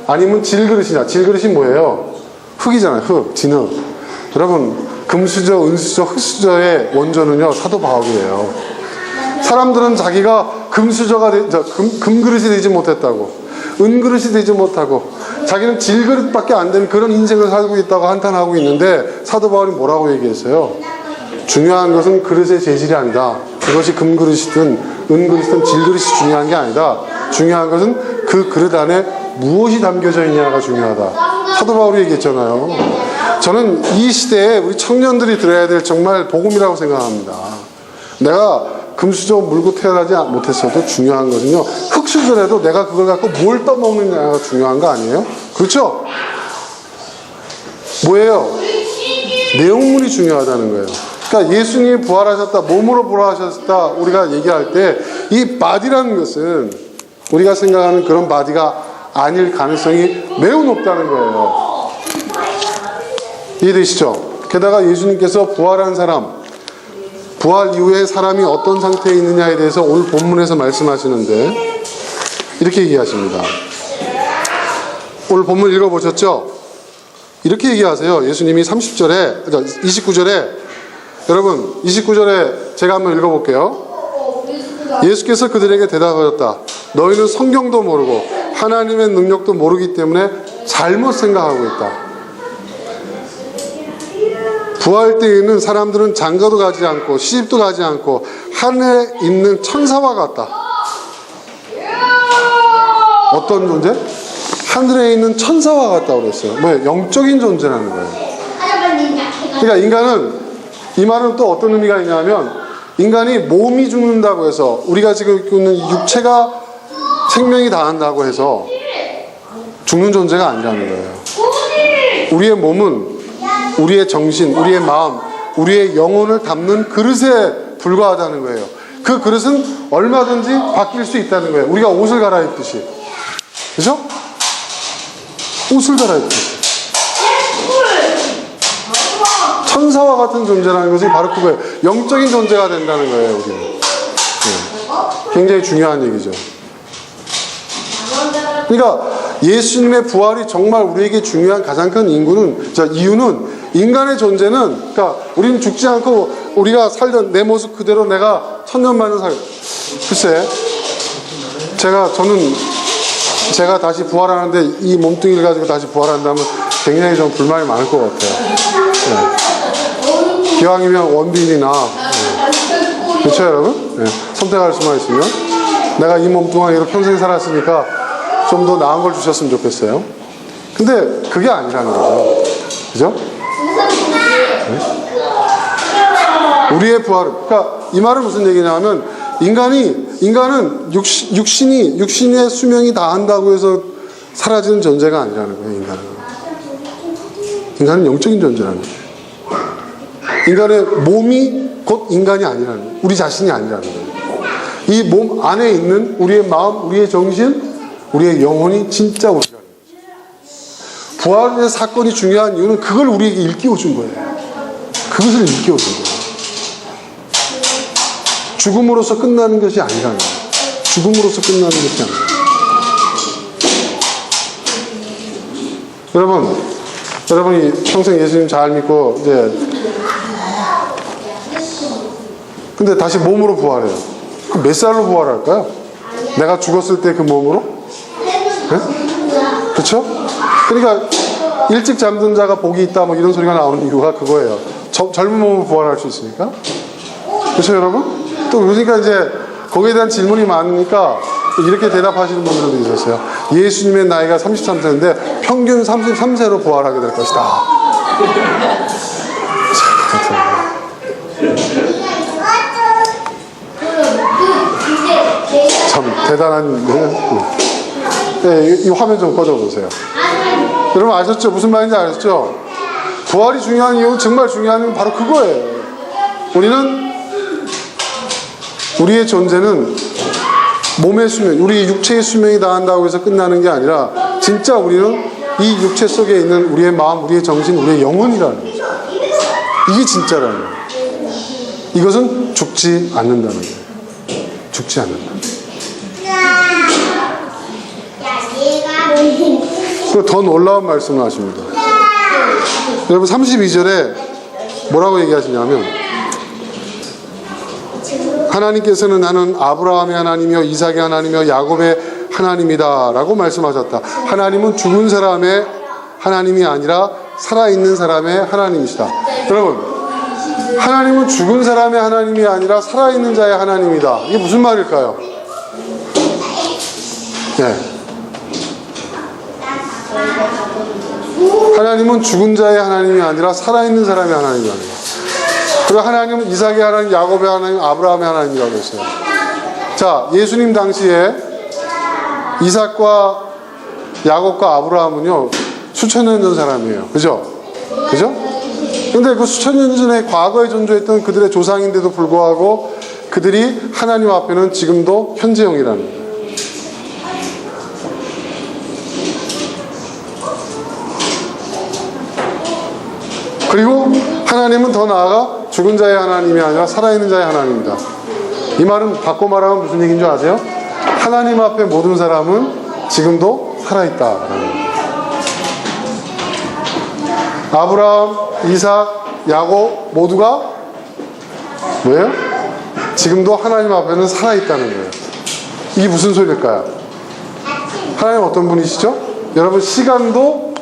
아니면 질그릇이냐. 질그릇이 뭐예요? 흙이잖아요. 흙, 진흙. 여러분, 금수저, 은수저, 흙수저의 원조는요, 사도 바울이에요. 사람들은 자기가 금그릇이 되지 못했다고, 은그릇이 되지 못하고, 자기는 질그릇밖에 안 되는 그런 인생을 살고 있다고 한탄하고 있는데, 사도 바울이 뭐라고 얘기했어요? 중요한 것은 그릇의 재질이 아니다. 그것이 금그릇이든 은그릇이든 질그릇이 중요한 게 아니다. 중요한 것은 그 그릇 안에 무엇이 담겨져 있냐가 중요하다. 사도 바울이 얘기했잖아요. 저는 이 시대에 우리 청년들이 들어야 될 정말 복음이라고 생각합니다. 내가 금수저 물고 태어나지 못했어도 중요한 것은요, 흙수저라도 내가 그걸 갖고 뭘 떠먹느냐가 중요한 거 아니에요? 그렇죠? 뭐예요? 내용물이 중요하다는 거예요. 그러니까 예수님이 부활하셨다, 몸으로 부활하셨다 우리가 얘기할 때 이 바디라는 것은 우리가 생각하는 그런 바디가 아닐 가능성이 매우 높다는 거예요. 이해되시죠? 게다가 예수님께서 부활한 사람, 부활 이후에 사람이 어떤 상태에 있느냐에 대해서 오늘 본문에서 말씀하시는데 이렇게 얘기하십니다. 오늘 본문 읽어보셨죠? 이렇게 얘기하세요. 예수님이 29절에 여러분 29절에 제가 한번 읽어볼게요. 예수께서 그들에게 대답하셨다. 너희는 성경도 모르고 하나님의 능력도 모르기 때문에 잘못 생각하고 있다. 부활 때에는 사람들은 장가도 가지 않고 시집도 가지 않고 하늘에 있는 천사와 같다. 어떤 존재? 하늘에 있는 천사와 같다고 그랬어요. 뭐예요? 영적인 존재라는 거예요. 그러니까 인간은, 이 말은 또 어떤 의미가 있냐면 인간이 몸이 죽는다고 해서 우리가 지금 입고 있는 육체가 생명이 다한다고 해서 죽는 존재가 아니라는 거예요. 우리의 몸은 우리의 정신, 우리의 마음, 우리의 영혼을 담는 그릇에 불과하다는 거예요. 그 그릇은 얼마든지 바뀔 수 있다는 거예요. 우리가 옷을 갈아입듯이. 그죠? 옷을 갈아입듯이. 천사와 같은 존재라는 것이 바로 그거예요. 영적인 존재가 된다는 거예요, 우리는. 네. 굉장히 중요한 얘기죠. 그러니까 예수님의 부활이 정말 우리에게 중요한 가장 큰 이유는 인간의 존재는, 그러니까 우리는 죽지 않고 우리가 살던 내 모습 그대로 내가 천년만년 글쎄, 제가 다시 부활하는데 이 몸뚱이를 가지고 다시 부활한다면 굉장히 좀 불만이 많을 것 같아요. 네. 기왕이면 원빈이나, 네. 그렇죠 여러분? 네. 선택할 수만 있으면 내가 이 몸뚱아리로 평생 살았으니까 좀 더 나은 걸 주셨으면 좋겠어요. 근데 그게 아니라는 거죠. 그죠? 네? 우리의 부활, 그러니까 이 말은 무슨 얘기냐면 인간은 육신의 수명이 다한다고 해서 사라지는 존재가 아니라는 거예요. 인간은 영적인 존재라는 거예요. 인간의 몸이 곧 인간이 아니라는 거예요. 우리 자신이 아니라는 거예요. 이 몸 안에 있는 우리의 마음, 우리의 정신, 우리의 영혼이 진짜 우리라는 거예요. 부활의 사건이 중요한 이유는 그걸 우리에게 일깨워 준 거예요. 그것을 일깨워 준 거예요. 죽음으로써 끝나는 것이 아니라는 거예요. 죽음으로써 끝나는 것이 아니에요. 여러분이 평생 예수님 잘 믿고 근데 다시 몸으로 부활해요. 그럼 몇 살로 부활할까요? 내가 죽었을 때 그 몸으로? 네? 그렇죠? 그러니까 일찍 잠든 자가 복이 있다 뭐 이런 소리가 나오는 이유가 그거예요. 젊은 몸으로 부활할 수 있으니까. 그렇죠 여러분? 또 그러니까 이제 거기에 대한 질문이 많으니까 이렇게 대답하시는 분들도 있었어요. 예수님의 나이가 33세인데 평균 33세로 부활하게 될 것이다. 참 대단한 네, 이 화면 좀 꺼져보세요. 여러분 아셨죠? 무슨 말인지 아셨죠? 부활이 중요한 이유는, 정말 중요한 이유는 바로 그거예요. 우리의 존재는 몸의 수명, 우리 육체의 수명이 다한다고 해서 끝나는 게 아니라 진짜 우리는 이 육체 속에 있는 우리의 마음, 우리의 정신, 우리의 영혼이라는 거죠. 이게 진짜라는 거예요. 이것은 죽지 않는다는 거예요. 죽지 않는다. 그리고 더 놀라운 말씀을 하십니다. 여러분 32절에 뭐라고 얘기하시냐면 하나님께서는 나는 아브라함의 하나님이요 이삭의 하나님이요 야곱의 하나님이다 라고 말씀하셨다. 하나님은 죽은 사람의 하나님이 아니라 살아있는 사람의 하나님이시다. 여러분 하나님은 죽은 사람의 하나님이 아니라 살아있는 자의 하나님이다. 이게 무슨 말일까요? 네. 하나님은 죽은 자의 하나님이 아니라 살아있는 사람의 하나님이 아니라, 그리고 하나님은 이삭의 하나님, 야곱의 하나님, 아브라함의 하나님이라고 했어요. 자, 예수님 당시에 이삭과 야곱과 아브라함은요 수천 년 전 사람이에요. 그죠? 그죠? 근데 그 수천 년 전에 과거에 존재했던 그들의 조상인데도 불구하고 그들이 하나님 앞에는 지금도 현재형이라는 거예요. 그리고 하나님은 더 나아가 죽은 자의 하나님이 아니라 살아있는 자의 하나님입니다. 이 말은 바꿔 말하면 무슨 얘기인 줄 아세요? 하나님 앞에 모든 사람은 지금도 살아있다라는 거예요. 아브라함, 이삭, 야곱 모두가 뭐예요? 지금도 하나님 앞에는 살아있다는 거예요. 이게 무슨 소리일까요? 하나님 어떤 분이시죠? 여러분 시간도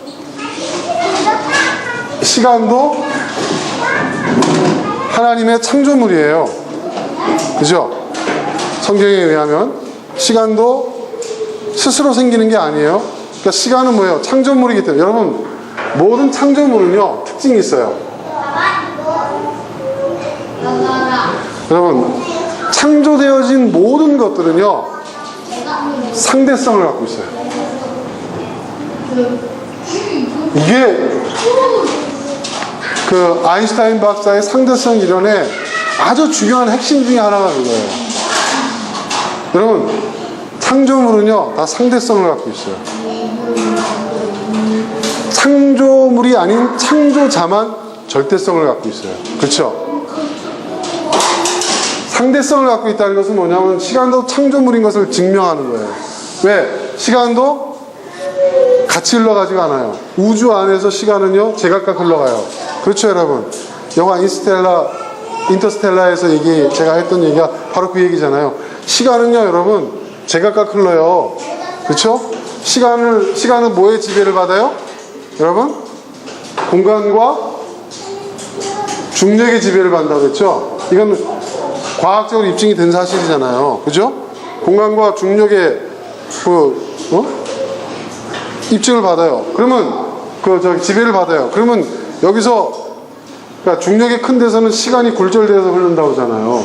하나님의 창조물이에요. 그죠? 성경에 의하면 시간도 스스로 생기는 게 아니에요. 그러니까 시간은 뭐예요? 창조물이기 때문에. 여러분 모든 창조물은요 특징이 있어요. 여러분 창조되어진 모든 것들은요 상대성을 갖고 있어요. 이게 그 아인슈타인 박사의 상대성 이론의 아주 중요한 핵심 중에 하나가 그거예요. 여러분 창조물은요 다 상대성을 갖고 있어요. 창조물이 아닌 창조자만 절대성을 갖고 있어요. 그렇죠? 상대성을 갖고 있다는 것은 뭐냐면 시간도 창조물인 것을 증명하는 거예요. 왜? 시간도 같이 흘러가지가 않아요. 우주 안에서 시간은요 제각각 흘러가요. 그렇죠 여러분? 영화 인터스텔라에서 제가 했던 얘기가 바로 그 얘기잖아요. 시간은요 여러분 제각각 흘러요. 그렇죠? 시간은 뭐의 지배를 받아요? 여러분 공간과 중력의 지배를 받는다고 그랬죠? 이건 과학적으로 입증이 된 사실이잖아요. 그죠? 공간과 중력의 입증을 받아요. 그러면 지배를 받아요. 그러면 여기서 그러니까 중력이 큰 데서는 시간이 굴절돼서 흐른다고 하잖아요.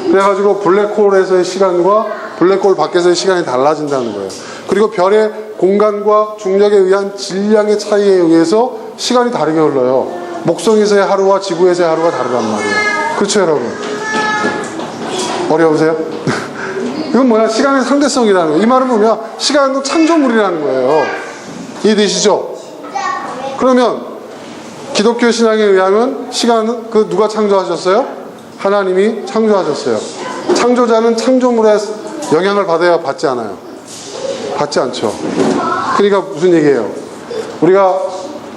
그래가지고 블랙홀에서의 시간과 블랙홀 밖에서의 시간이 달라진다는 거예요. 그리고 별의 공간과 중력에 의한 질량의 차이에 의해서 시간이 다르게 흘러요. 목성에서의 하루와 지구에서의 하루가 다르단 말이에요. 그렇죠 여러분? 어려우세요? 이건 뭐야? 시간의 상대성이라는 거예요. 이 말은 뭐냐? 시간도 창조물이라는 거예요. 이해되시죠? 그러면 기독교 신앙에 의하면 시간은 누가 창조하셨어요? 하나님이 창조하셨어요. 창조자는 창조물에 영향을 받아야 받지 않아요. 받지 않죠. 그러니까 무슨 얘기예요? 우리가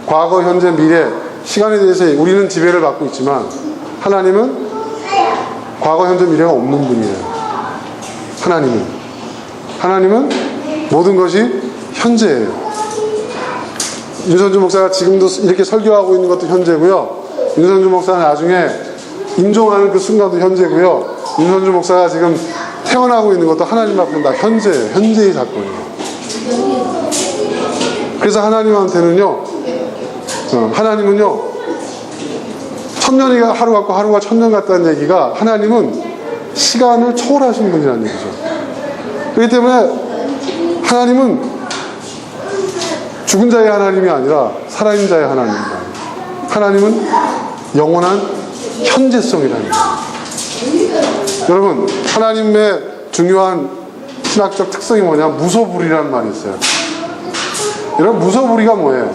과거, 현재, 미래 시간에 대해서 우리는 지배를 받고 있지만 하나님은 과거, 현재, 미래가 없는 분이에요. 하나님은 모든 것이 현재예요. 윤선주 목사가 지금도 이렇게 설교하고 있는 것도 현재고요. 윤선주 목사는 나중에 임종하는 그 순간도 현재고요. 윤선주 목사가 지금 태어나고 있는 것도 하나님 앞에는 다 현재예요. 현재의 사건이에요. 그래서 하나님한테는요, 하나님은요, 천년이 하루 같고 하루가 천년 같다는 얘기가 하나님은 시간을 초월하신 분이라는 얘기죠. 그렇기 때문에 하나님은 죽은 자의 하나님이 아니라 살아있는 자의 하나님입니다. 하나님은 영원한 현재성이라는 거예요. 여러분 하나님의 중요한 신학적 특성이 뭐냐? 무소불위라는 말이 있어요. 여러분 무소불위가 뭐예요?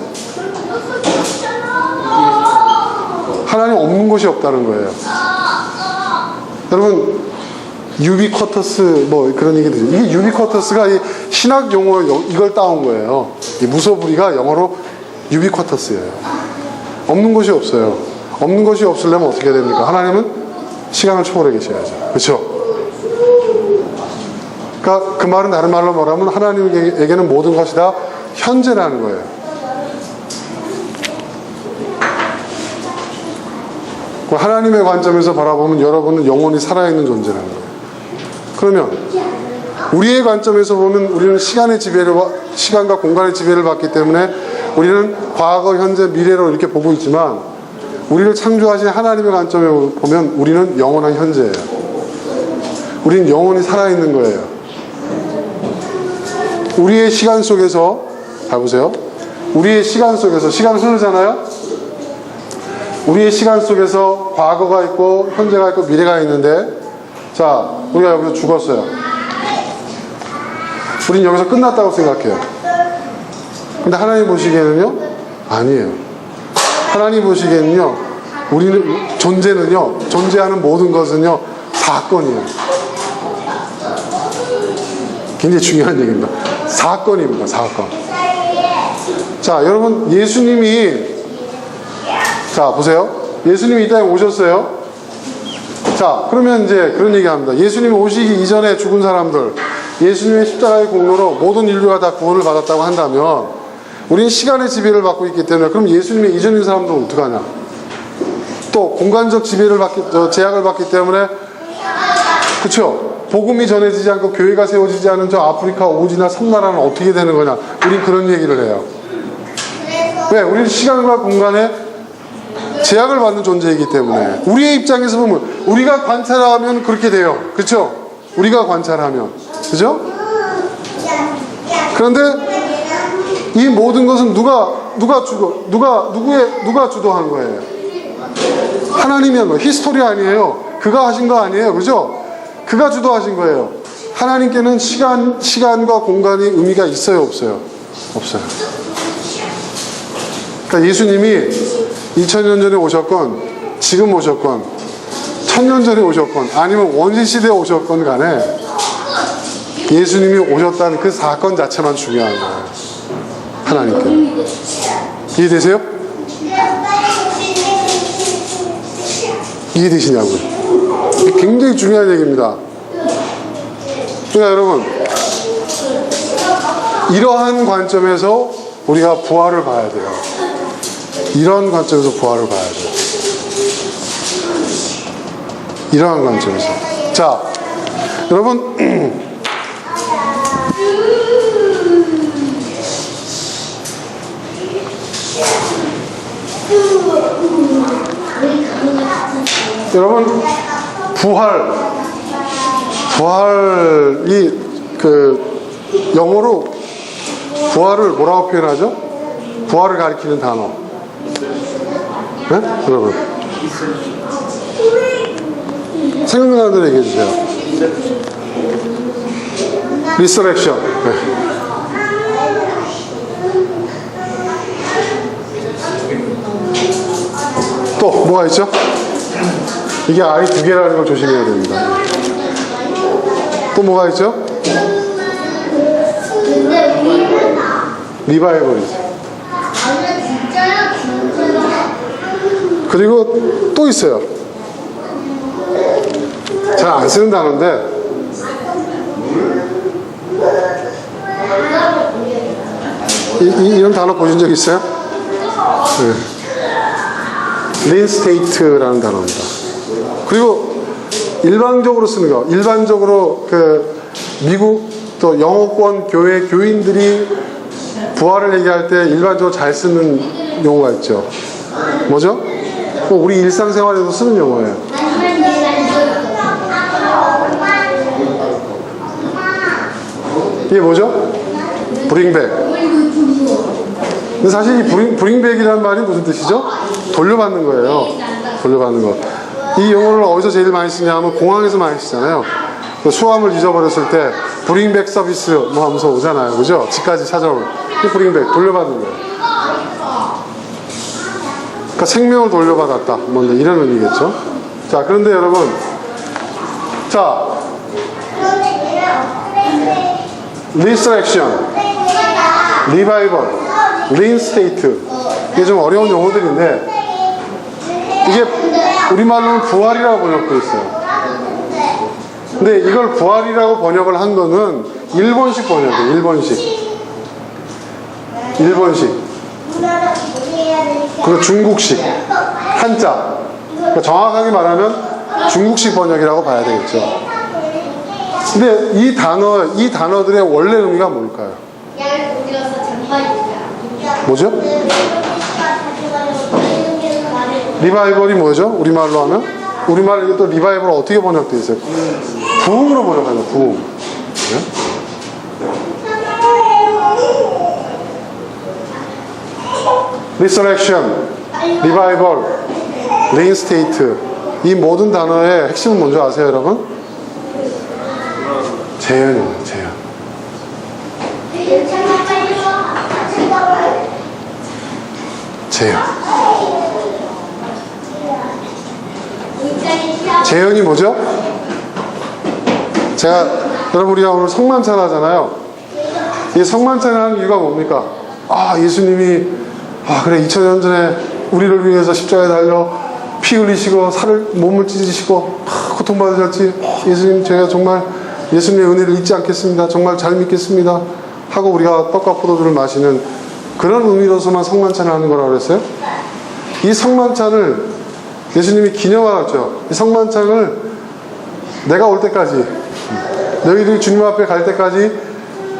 하나님 없는 것이 없다는 거예요. 여러분 유비쿼터스 그런 얘기 들으죠. 이게 유비쿼터스가 이 신학 용어 이걸 따온 거예요. 이 무소불위가 영어로 유비쿼터스예요. 없는 것이 없어요. 없는 것이 없으려면 어떻게 해야 됩니까? 하나님은 시간을 초월해 계셔야죠. 그렇죠? 그러니까 그 말은 다른 말로 말하면 하나님에게는 모든 것이 다 현재라는 거예요. 하나님의 관점에서 바라보면 여러분은 영원히 살아있는 존재라는 거예요. 그러면 우리의 관점에서 보면 우리는 시간과 공간의 지배를 받기 때문에 우리는 과거, 현재, 미래로 이렇게 보고 있지만 우리를 창조하신 하나님의 관점에 보면 우리는 영원한 현재예요. 우리는 영원히 살아있는 거예요. 우리의 시간 속에서 잘 보세요. 우리의 시간 속에서 시간은 흐르잖아요. 우리의 시간 속에서 과거가 있고 현재가 있고 미래가 있는데, 자, 우리가 여기서 죽었어요. 우린 여기서 끝났다고 생각해요. 근데 하나님 보시기에는요, 아니에요. 하나님 보시기에는요, 우리는 존재는요, 존재하는 모든 것은요 사건이에요. 굉장히 중요한 얘기입니다. 사건입니다. 사건. 자, 여러분, 예수님이, 자 보세요, 예수님이 이 땅에 오셨어요. 자, 그러면 이제 그런 얘기 합니다. 예수님이 오시기 이전에 죽은 사람들, 예수님의 십자가의 공로로 모든 인류가 다 구원을 받았다고 한다면, 우리는 시간의 지배를 받고 있기 때문에, 그럼 예수님의 이전인 사람들은 어떡하냐? 또 공간적 지배를 제약을 받기 때문에, 그쵸? 복음이 전해지지 않고 교회가 세워지지 않은 저 아프리카 오지나 섬나라는 어떻게 되는 거냐? 우린 그런 얘기를 해요. 왜? 우리는 시간과 공간에 제약을 받는 존재이기 때문에. 우리의 입장에서 보면, 우리가 관찰하면 그렇게 돼요. 그쵸? 우리가 관찰하면. 그죠? 그런데 이 모든 것은 누가 주도한 거예요? 하나님이 한 거예요. 히스토리 아니에요. 그가 하신 거 아니에요. 그죠? 그가 주도하신 거예요. 하나님께는 시간과 공간이 의미가 있어요, 없어요? 없어요. 그러니까 예수님이 2000년 전에 오셨건, 지금 오셨건, 1000년 전에 오셨건, 아니면 원시시대에 오셨건 간에 예수님이 오셨다는 그 사건 자체만 중요한 거예요. 하나님께. 이해되세요? 이해되시냐고요? 굉장히 중요한 얘기입니다. 그러니까 여러분, 이러한 관점에서 우리가 부활을 봐야 돼요. 이런 관점에서 부활을 봐야 돼요. 이러한 관점에서. 자, 여러분, 여러분, 부활이 영어로 부활을 뭐라고 표현하죠? 부활을 가리키는 단어. 네? 여러분, 생각나는 대로 얘기해 주세요. Resurrection. 네. 또 뭐가 있죠? 이게 알이 두 개라는 걸 조심해야 됩니다. 또 뭐가 있죠? 리바이벌이죠. 그리고 또 있어요. 잘 안 쓰는 단어인데, 이런 단어 보신 적 있어요? 네. 린스테이트라는 단어입니다. 그리고 일반적으로 쓰는 거, 일반적으로 미국 또 영어권 교회 교인들이 부활을 얘기할 때 일반적으로 잘 쓰는 용어가 있죠. 뭐죠? 우리 일상생활에도 쓰는 용어예요. 이게 뭐죠? 브링백. 근데 사실 이 브링백이라는 말이 무슨 뜻이죠? 돌려받는 거예요. 돌려받는 거. 이 용어를 어디서 제일 많이 쓰냐 하면 공항에서 많이 쓰잖아요. 수화물 잊어버렸을 때 브링백 서비스 뭐 하면서 오잖아요. 그죠? 집까지 찾아오는. 이 브링백, 돌려받는 거예요. 그러니까 생명을 돌려받았다. 뭐 이런 의미겠죠. 자, 그런데 여러분, 자, Resurrection, Revival, Reinstate, 이게 좀 어려운 용어들인데, 이게 우리말로는 부활이라고 번역되어 있어요. 근데 이걸 부활이라고 번역을 한 거는 일본식 번역이에요. 일본식. 그리고 중국식. 한자. 그러니까 정확하게 말하면 중국식 번역이라고 봐야 되겠죠. 근데 이 단어들의 원래 의미가 뭘까요? 뭐죠? 리바이벌이 뭐죠? 우리말로 하면? 우리말로 또 리바이벌 어떻게 번역되어 있어요? 부흥으로 번역하죠. 부흥. 네? Resurrection, Revival, 레인스테이트, 이 모든 단어의 핵심은 뭔지 아세요, 여러분? 재현이에요, 재현. 재현. 재현이 뭐죠? 여러분, 우리가 오늘 성만찬 하잖아요. 이 성만찬을 하는 이유가 뭡니까? 예수님이, 그래, 2000년 전에 우리를 위해서 십자가에 달려 피 흘리시고, 몸을 찢으시고, 고통받으셨지. 예수님, 제가 정말 예수님의 은혜를 잊지 않겠습니다. 정말 잘 믿겠습니다. 하고 우리가 떡과 포도주를 마시는 그런 의미로서만 성만찬을 하는 거라고 그랬어요? 이 성만찬을 예수님이 기념하셨죠. 이 성만찬을 내가 올 때까지, 너희들이 주님 앞에 갈 때까지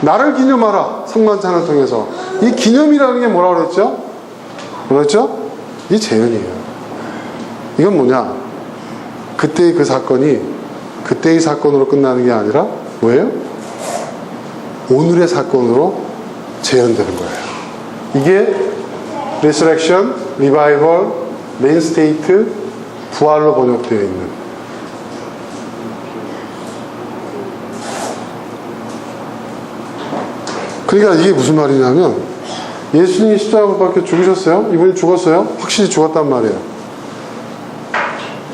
나를 기념하라. 성만찬을 통해서. 이 기념이라는 게 뭐라고 그랬죠? 뭐랬죠? 이 재현이에요. 이건 뭐냐? 그때의 그 사건이 그때의 사건으로 끝나는 게 아니라 뭐예요? 오늘의 사건으로 재현되는 거예요. 이게 Resurrection, Revival, Reinstate, 부활로 번역되어 있는. 그러니까 이게 무슨 말이냐면 예수님이 십자가 못 박혀 죽으셨어요? 이분이 죽었어요? 확실히 죽었단 말이에요.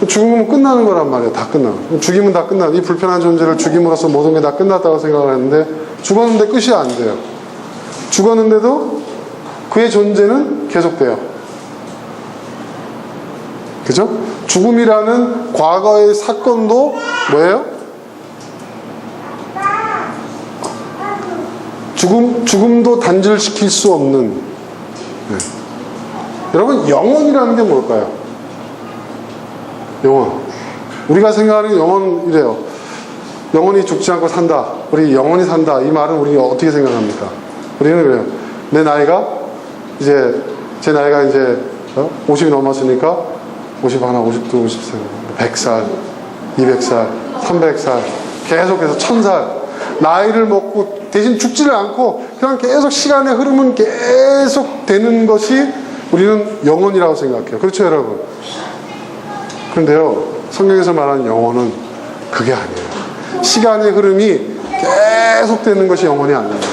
죽으면 끝나는 거란 말이에요. 다 끝나는. 죽이면 다 끝나는. 이 불편한 존재를 죽임으로써 모든 게 다 끝났다고 생각을 했는데 죽었는데 끝이 안 돼요. 죽었는데도 그의 존재는 계속돼요. 그죠? 죽음이라는 과거의 사건도 뭐예요? 죽음도 단절시킬 수 없는. 네. 여러분, 영혼이라는 게 뭘까요? 영혼. 우리가 생각하는 영혼이래요. 영혼이 죽지 않고 산다. 우리 영혼이 산다. 이 말은 우리 어떻게 생각합니까? 우리는 그래요. 내 나이가 이제 제 나이가 이제 50이 넘었으니까 51, 52, 53, 100살, 200살, 300살, 계속해서 1000살 나이를 먹고 대신 죽지를 않고 그냥 계속 시간의 흐름은 계속 되는 것이 우리는 영혼이라고 생각해요. 그렇죠, 여러분? 그런데요, 성경에서 말하는 영혼은 그게 아니에요. 시간의 흐름이 계속 되는 것이 영혼이 아닙니다.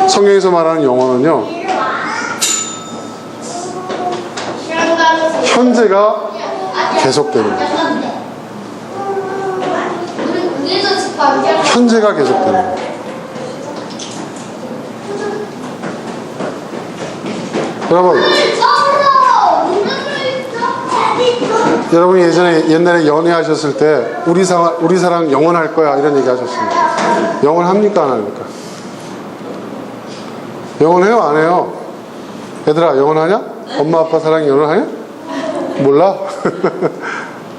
성경에서 말하는 영혼은요, 현재가 계속되는 거예요. 현재가 계속되는 거예요. 여러분 옛날에 연애하셨을 때 우리 사랑 영원할 거야 이런 얘기 하셨습니다. 영원합니까 안 합니까? 영원해요 안 해요? 얘들아 영원하냐? 엄마 아빠 사랑이 영원하냐? 몰라?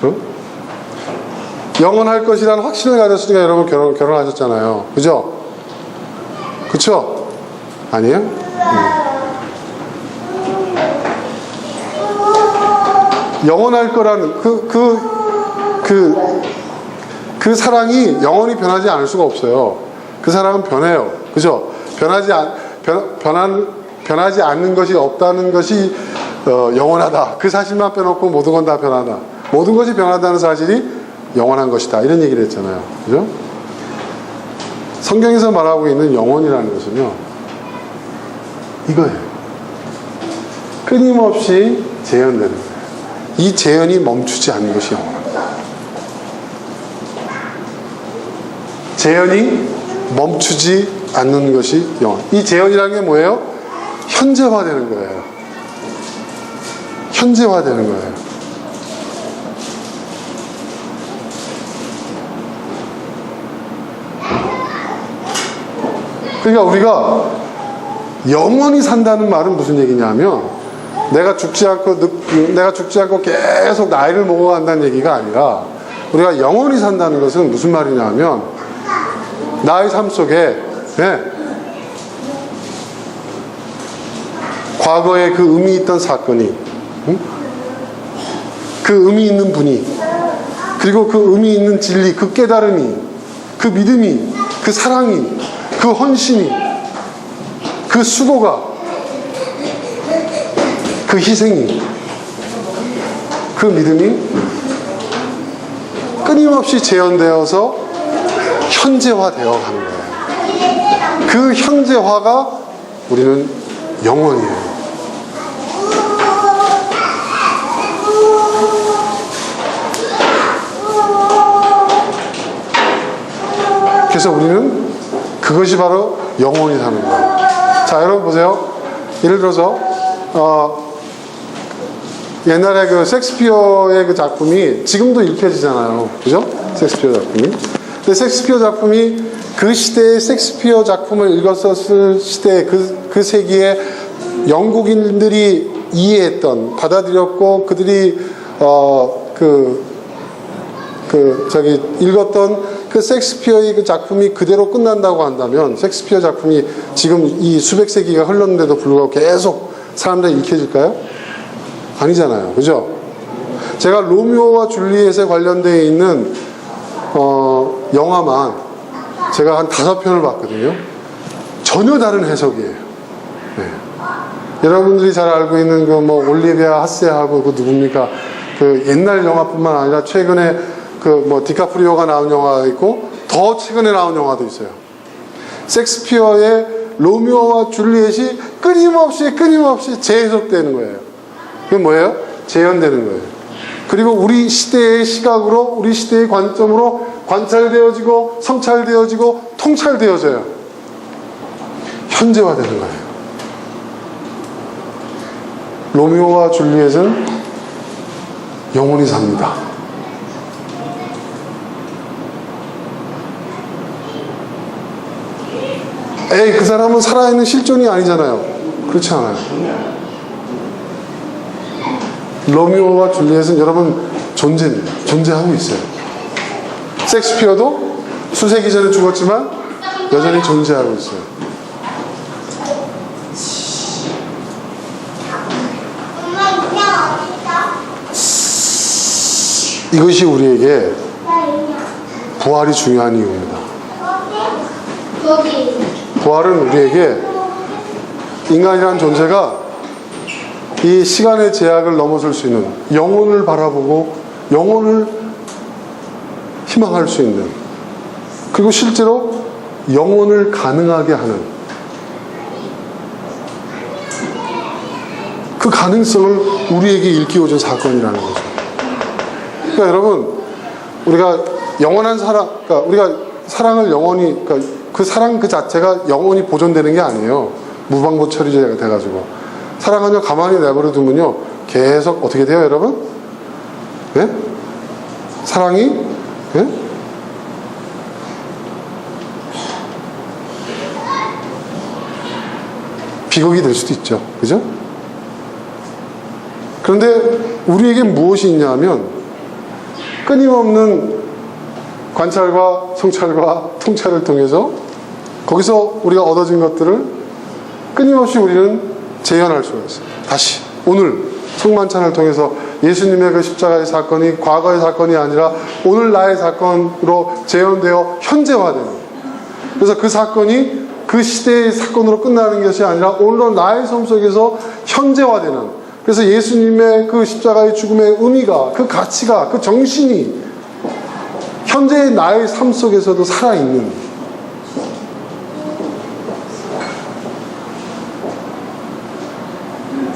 어? 영원할 것이라는 확신을 가졌으니까 여러분 결혼하셨잖아요. 그죠? 그쵸? 아니에요? 영원할 거라는 그 사랑이 영원히 변하지 않을 수가 없어요. 그 사랑은 변해요. 그죠? 변하지 않는 것이 없다는 것이 영원하다. 그 사실만 빼놓고 모든 건 다 변하다. 모든 것이 변하다는 사실이 영원한 것이다. 이런 얘기를 했잖아요. 그죠? 성경에서 말하고 있는 영원이라는 것은요, 이거예요. 끊임없이 재현되는 거예요. 이 재현이 멈추지 않는 것이 영원합니다. 재현이 멈추지 않는 것이 영원. 이 재현이라는 게 뭐예요? 현재화되는 거예요. 현재화되는 거예요. 그러니까 우리가 영원히 산다는 말은 무슨 얘기냐면 내가 죽지 않고 계속 나이를 먹어간다는 얘기가 아니라 우리가 영원히 산다는 것은 무슨 말이냐면 나의 삶 속에 과거에 그 의미 있던 사건이 그 의미 있는 분이 그리고 그 의미 있는 진리 그 깨달음이 그 믿음이 그 사랑이 그 헌신이 그 수고가 그 희생이 그 믿음이 끊임없이 재현되어서 현재화되어 가는 거예요. 그 현재화가 우리는 영원이에요. 그래서 우리는 그것이 바로 영원히 사는 거예요. 자, 여러분 보세요. 예를 들어서 옛날에 그 셰익스피어의 그 작품이 지금도 읽혀지잖아요. 그죠? 셰익스피어 작품이. 근데 셰익스피어 작품이 그 시대의 셰익스피어 작품을 읽었었을 시대 그 세기에 영국인들이 이해했던, 받아들였고 그들이 읽었던 그 셰익스피어의 그 작품이 그대로 끝난다고 한다면, 셰익스피어 작품이 지금 이 수백 세기가 흘렀는데도 불구하고 계속 사람들이 읽혀질까요? 아니잖아요. 그죠? 제가 로미오와 줄리엣에 관련되어 있는 영화만 제가 한 5편을 봤거든요. 전혀 다른 해석이에요. 네. 여러분들이 잘 알고 있는 그 뭐 올리비아 하세하고 그 누굽니까? 그 옛날 영화뿐만 아니라 최근에 그 뭐 디카프리오가 나온 영화가 있고 더 최근에 나온 영화도 있어요. 셰익스피어의 로미오와 줄리엣이 끊임없이 재해석되는 거예요. 그게 뭐예요? 재현되는 거예요. 그리고 우리 시대의 시각으로, 우리 시대의 관점으로 관찰되어지고 성찰되어지고 통찰되어져요. 현재화되는 거예요. 로미오와 줄리엣은 영원히 삽니다. 에이, 그 사람은 살아있는 실존이 아니잖아요. 그렇지 않아요. 로미오와 줄리엣은 여러분 존재입니다. 존재하고 있어요. 셰익스피어도 수세기 전에 죽었지만 여전히 존재하고 있어요. 이것이 우리에게 부활이 중요한 이유입니다. 부활은 우리에게 인간이라는 존재가 이 시간의 제약을 넘어설 수 있는, 영혼을 바라보고 영혼을 희망할 수 있는, 그리고 실제로 영혼을 가능하게 하는 그 가능성을 우리에게 일깨워준 사건이라는 거죠. 그러니까 여러분, 우리가 영원한 사랑, 그러니까 우리가 사랑을 영원히, 그러니까 그 사랑 그 자체가 영원히 보존되는 게 아니에요. 무방부 처리제가 돼가지고. 사랑은요, 가만히 내버려 두면요, 계속 어떻게 돼요, 여러분? 네? 사랑이, 네? 비극이 될 수도 있죠. 그죠? 그런데 우리에게 무엇이 있냐면, 끊임없는 관찰과 성찰과 통찰을 통해서 거기서 우리가 얻어진 것들을 끊임없이 우리는 재현할 수가 있어요. 다시 오늘 성만찬을 통해서 예수님의 그 십자가의 사건이 과거의 사건이 아니라 오늘 나의 사건으로 재현되어 현재화되는, 그래서 그 사건이 그 시대의 사건으로 끝나는 것이 아니라 오늘 나의 삶 속에서 현재화되는, 그래서 예수님의 그 십자가의 죽음의 의미가, 그 가치가, 그 정신이 현재의 나의 삶 속에서도 살아있는,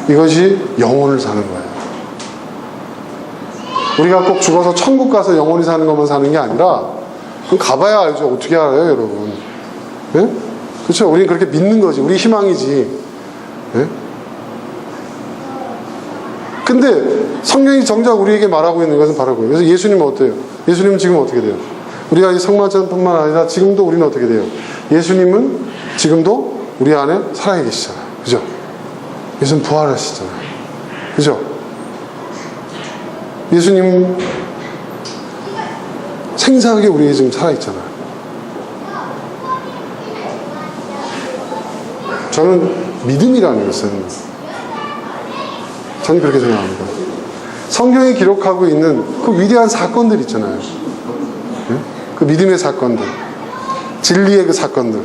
이것이 영혼을 사는 거예요. 우리가 꼭 죽어서 천국 가서 영원히 사는 것만 사는 게 아니라, 그건 가봐야 알죠. 어떻게 알아요, 여러분? 네? 그렇죠? 우리는 그렇게 믿는 거지. 우리 희망이지. 네? 근데 성경이 정작 우리에게 말하고 있는 것은 바로 그거예요. 그래서 예수님은 어때요? 예수님은 지금 어떻게 돼요? 우리가 이 성만찬뿐만 아니라 지금도 우리는 어떻게 돼요? 예수님은 지금도 우리 안에 살아계시잖아요. 그죠? 예수님 부활하시잖아요. 그죠? 예수님 생생하게 우리에게 지금 살아있잖아요. 저는 믿음이라는 것은, 저는 그렇게 생각합니다. 성경이 기록하고 있는 그 위대한 사건들 있잖아요. 그 믿음의 사건들, 진리의 그 사건들,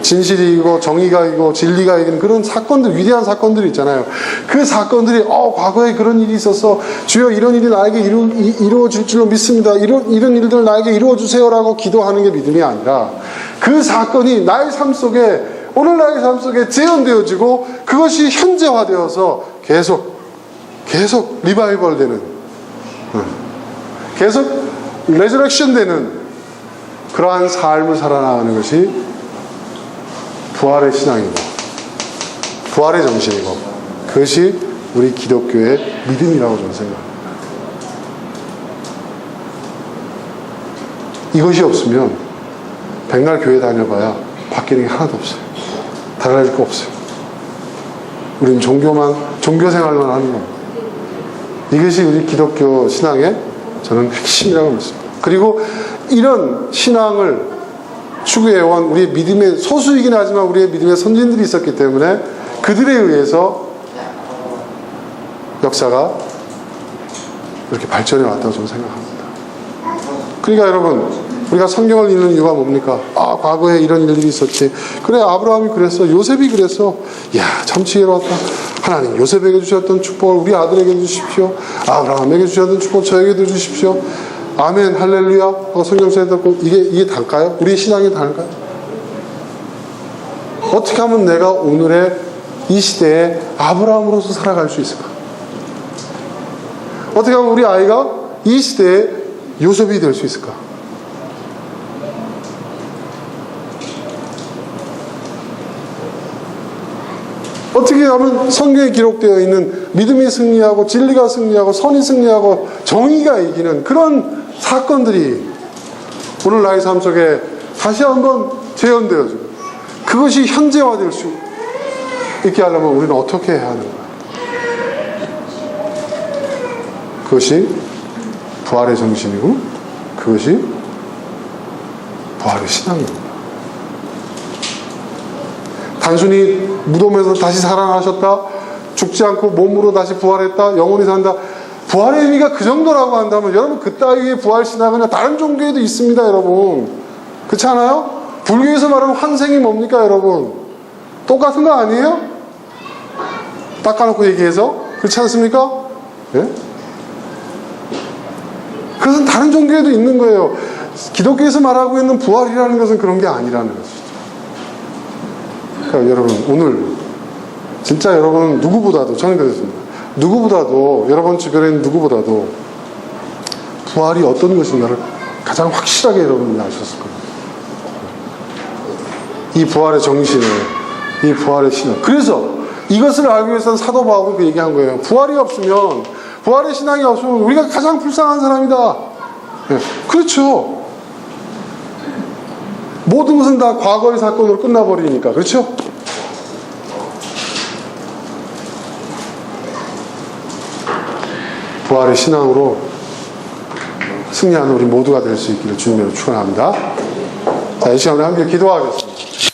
진실이 이고 정의가 이고 진리가 이기는 그런 사건들, 위대한 사건들이 있잖아요. 그 사건들이 과거에 그런 일이 있어서 주여 이런 일이 나에게 이루어질 줄로 믿습니다. 이런 일들 나에게 이루어주세요라고 기도하는 게 믿음이 아니라 그 사건이 나의 삶 속에, 오늘 나의 삶 속에 재현되어지고 그것이 현재화되어서 계속 리바이벌 되는, 계속 레저렉션 되는 그러한 삶을 살아나가는 것이 부활의 신앙이고 부활의 정신이고 그것이 우리 기독교의 믿음이라고 저는 생각합니다. 이것이 없으면 백날 교회 다녀봐야 바뀌는 게 하나도 없어요. 달라질 거 없어요. 우리는 종교 생활만 하는 겁니다. 이것이 우리 기독교 신앙의 저는 핵심이라고 믿습니다. 그리고 이런 신앙을 추구해온 우리의 믿음의, 소수이긴 하지만 우리의 믿음의 선진들이 있었기 때문에 그들에 의해서 역사가 이렇게 발전해 왔다고 저는 생각합니다. 그러니까 여러분, 우리가 성경을 읽는 이유가 뭡니까? 과거에 이런 일들이 있었지. 그래, 아브라함이 그랬어. 요셉이 그랬어. 이야, 참 지혜로웠다. 하나님 요셉에게 주셨던 축복을 우리 아들에게 주십시오. 아브라함에게 주셨던 축복 저에게도 주십시오. 아멘, 할렐루야 하고 성경서에 듣고 이게 달까요? 우리의 신앙이 달까요? 어떻게 하면 내가 오늘의 이 시대에 아브라함으로서 살아갈 수 있을까? 어떻게 하면 우리 아이가 이 시대에 요셉이 될 수 있을까? 어떻게 하면 성경에 기록되어 있는 믿음이 승리하고 진리가 승리하고 선이 승리하고 정의가 이기는 그런 사건들이 오늘 나의 삶 속에 다시 한번 재현되어지고 그것이 현재화될 수 있게 하려면 우리는 어떻게 해야 하는가? 그것이 부활의 정신이고 그것이 부활의 신앙입니다. 단순히 무덤에서 다시 살아나셨다, 죽지 않고 몸으로 다시 부활했다, 영원히 산다, 부활의 의미가 그 정도라고 한다면 여러분 그 따위의 부활신앙은 다른 종교에도 있습니다. 여러분 그렇지 않아요? 불교에서 말하는 환생이 뭡니까 여러분? 똑같은 거 아니에요? 닦아놓고 얘기해서 그렇지 않습니까? 예? 그것은 다른 종교에도 있는 거예요. 기독교에서 말하고 있는 부활이라는 것은 그런 게 아니라는 것이죠. 그러니까 여러분 오늘 진짜 여러분은 누구보다도, 저는 그렇습니다. 누구보다도, 여러분 주변에 있는 누구보다도 부활이 어떤 것인가를 가장 확실하게 여러분이 아셨을 겁니다. 이 부활의 정신을, 이 부활의 신앙. 그래서 이것을 알기 위해서는 사도 바울이 그 얘기한 거예요. 부활이 없으면, 부활의 신앙이 없으면 우리가 가장 불쌍한 사람이다. 네. 그렇죠. 모든 것은 다 과거의 사건으로 끝나버리니까. 그렇죠? 부활의 신앙으로 승리하는 우리 모두가 될 수 있기를 주님으로 축원합니다. 자, 이 시간에 함께 기도하겠습니다.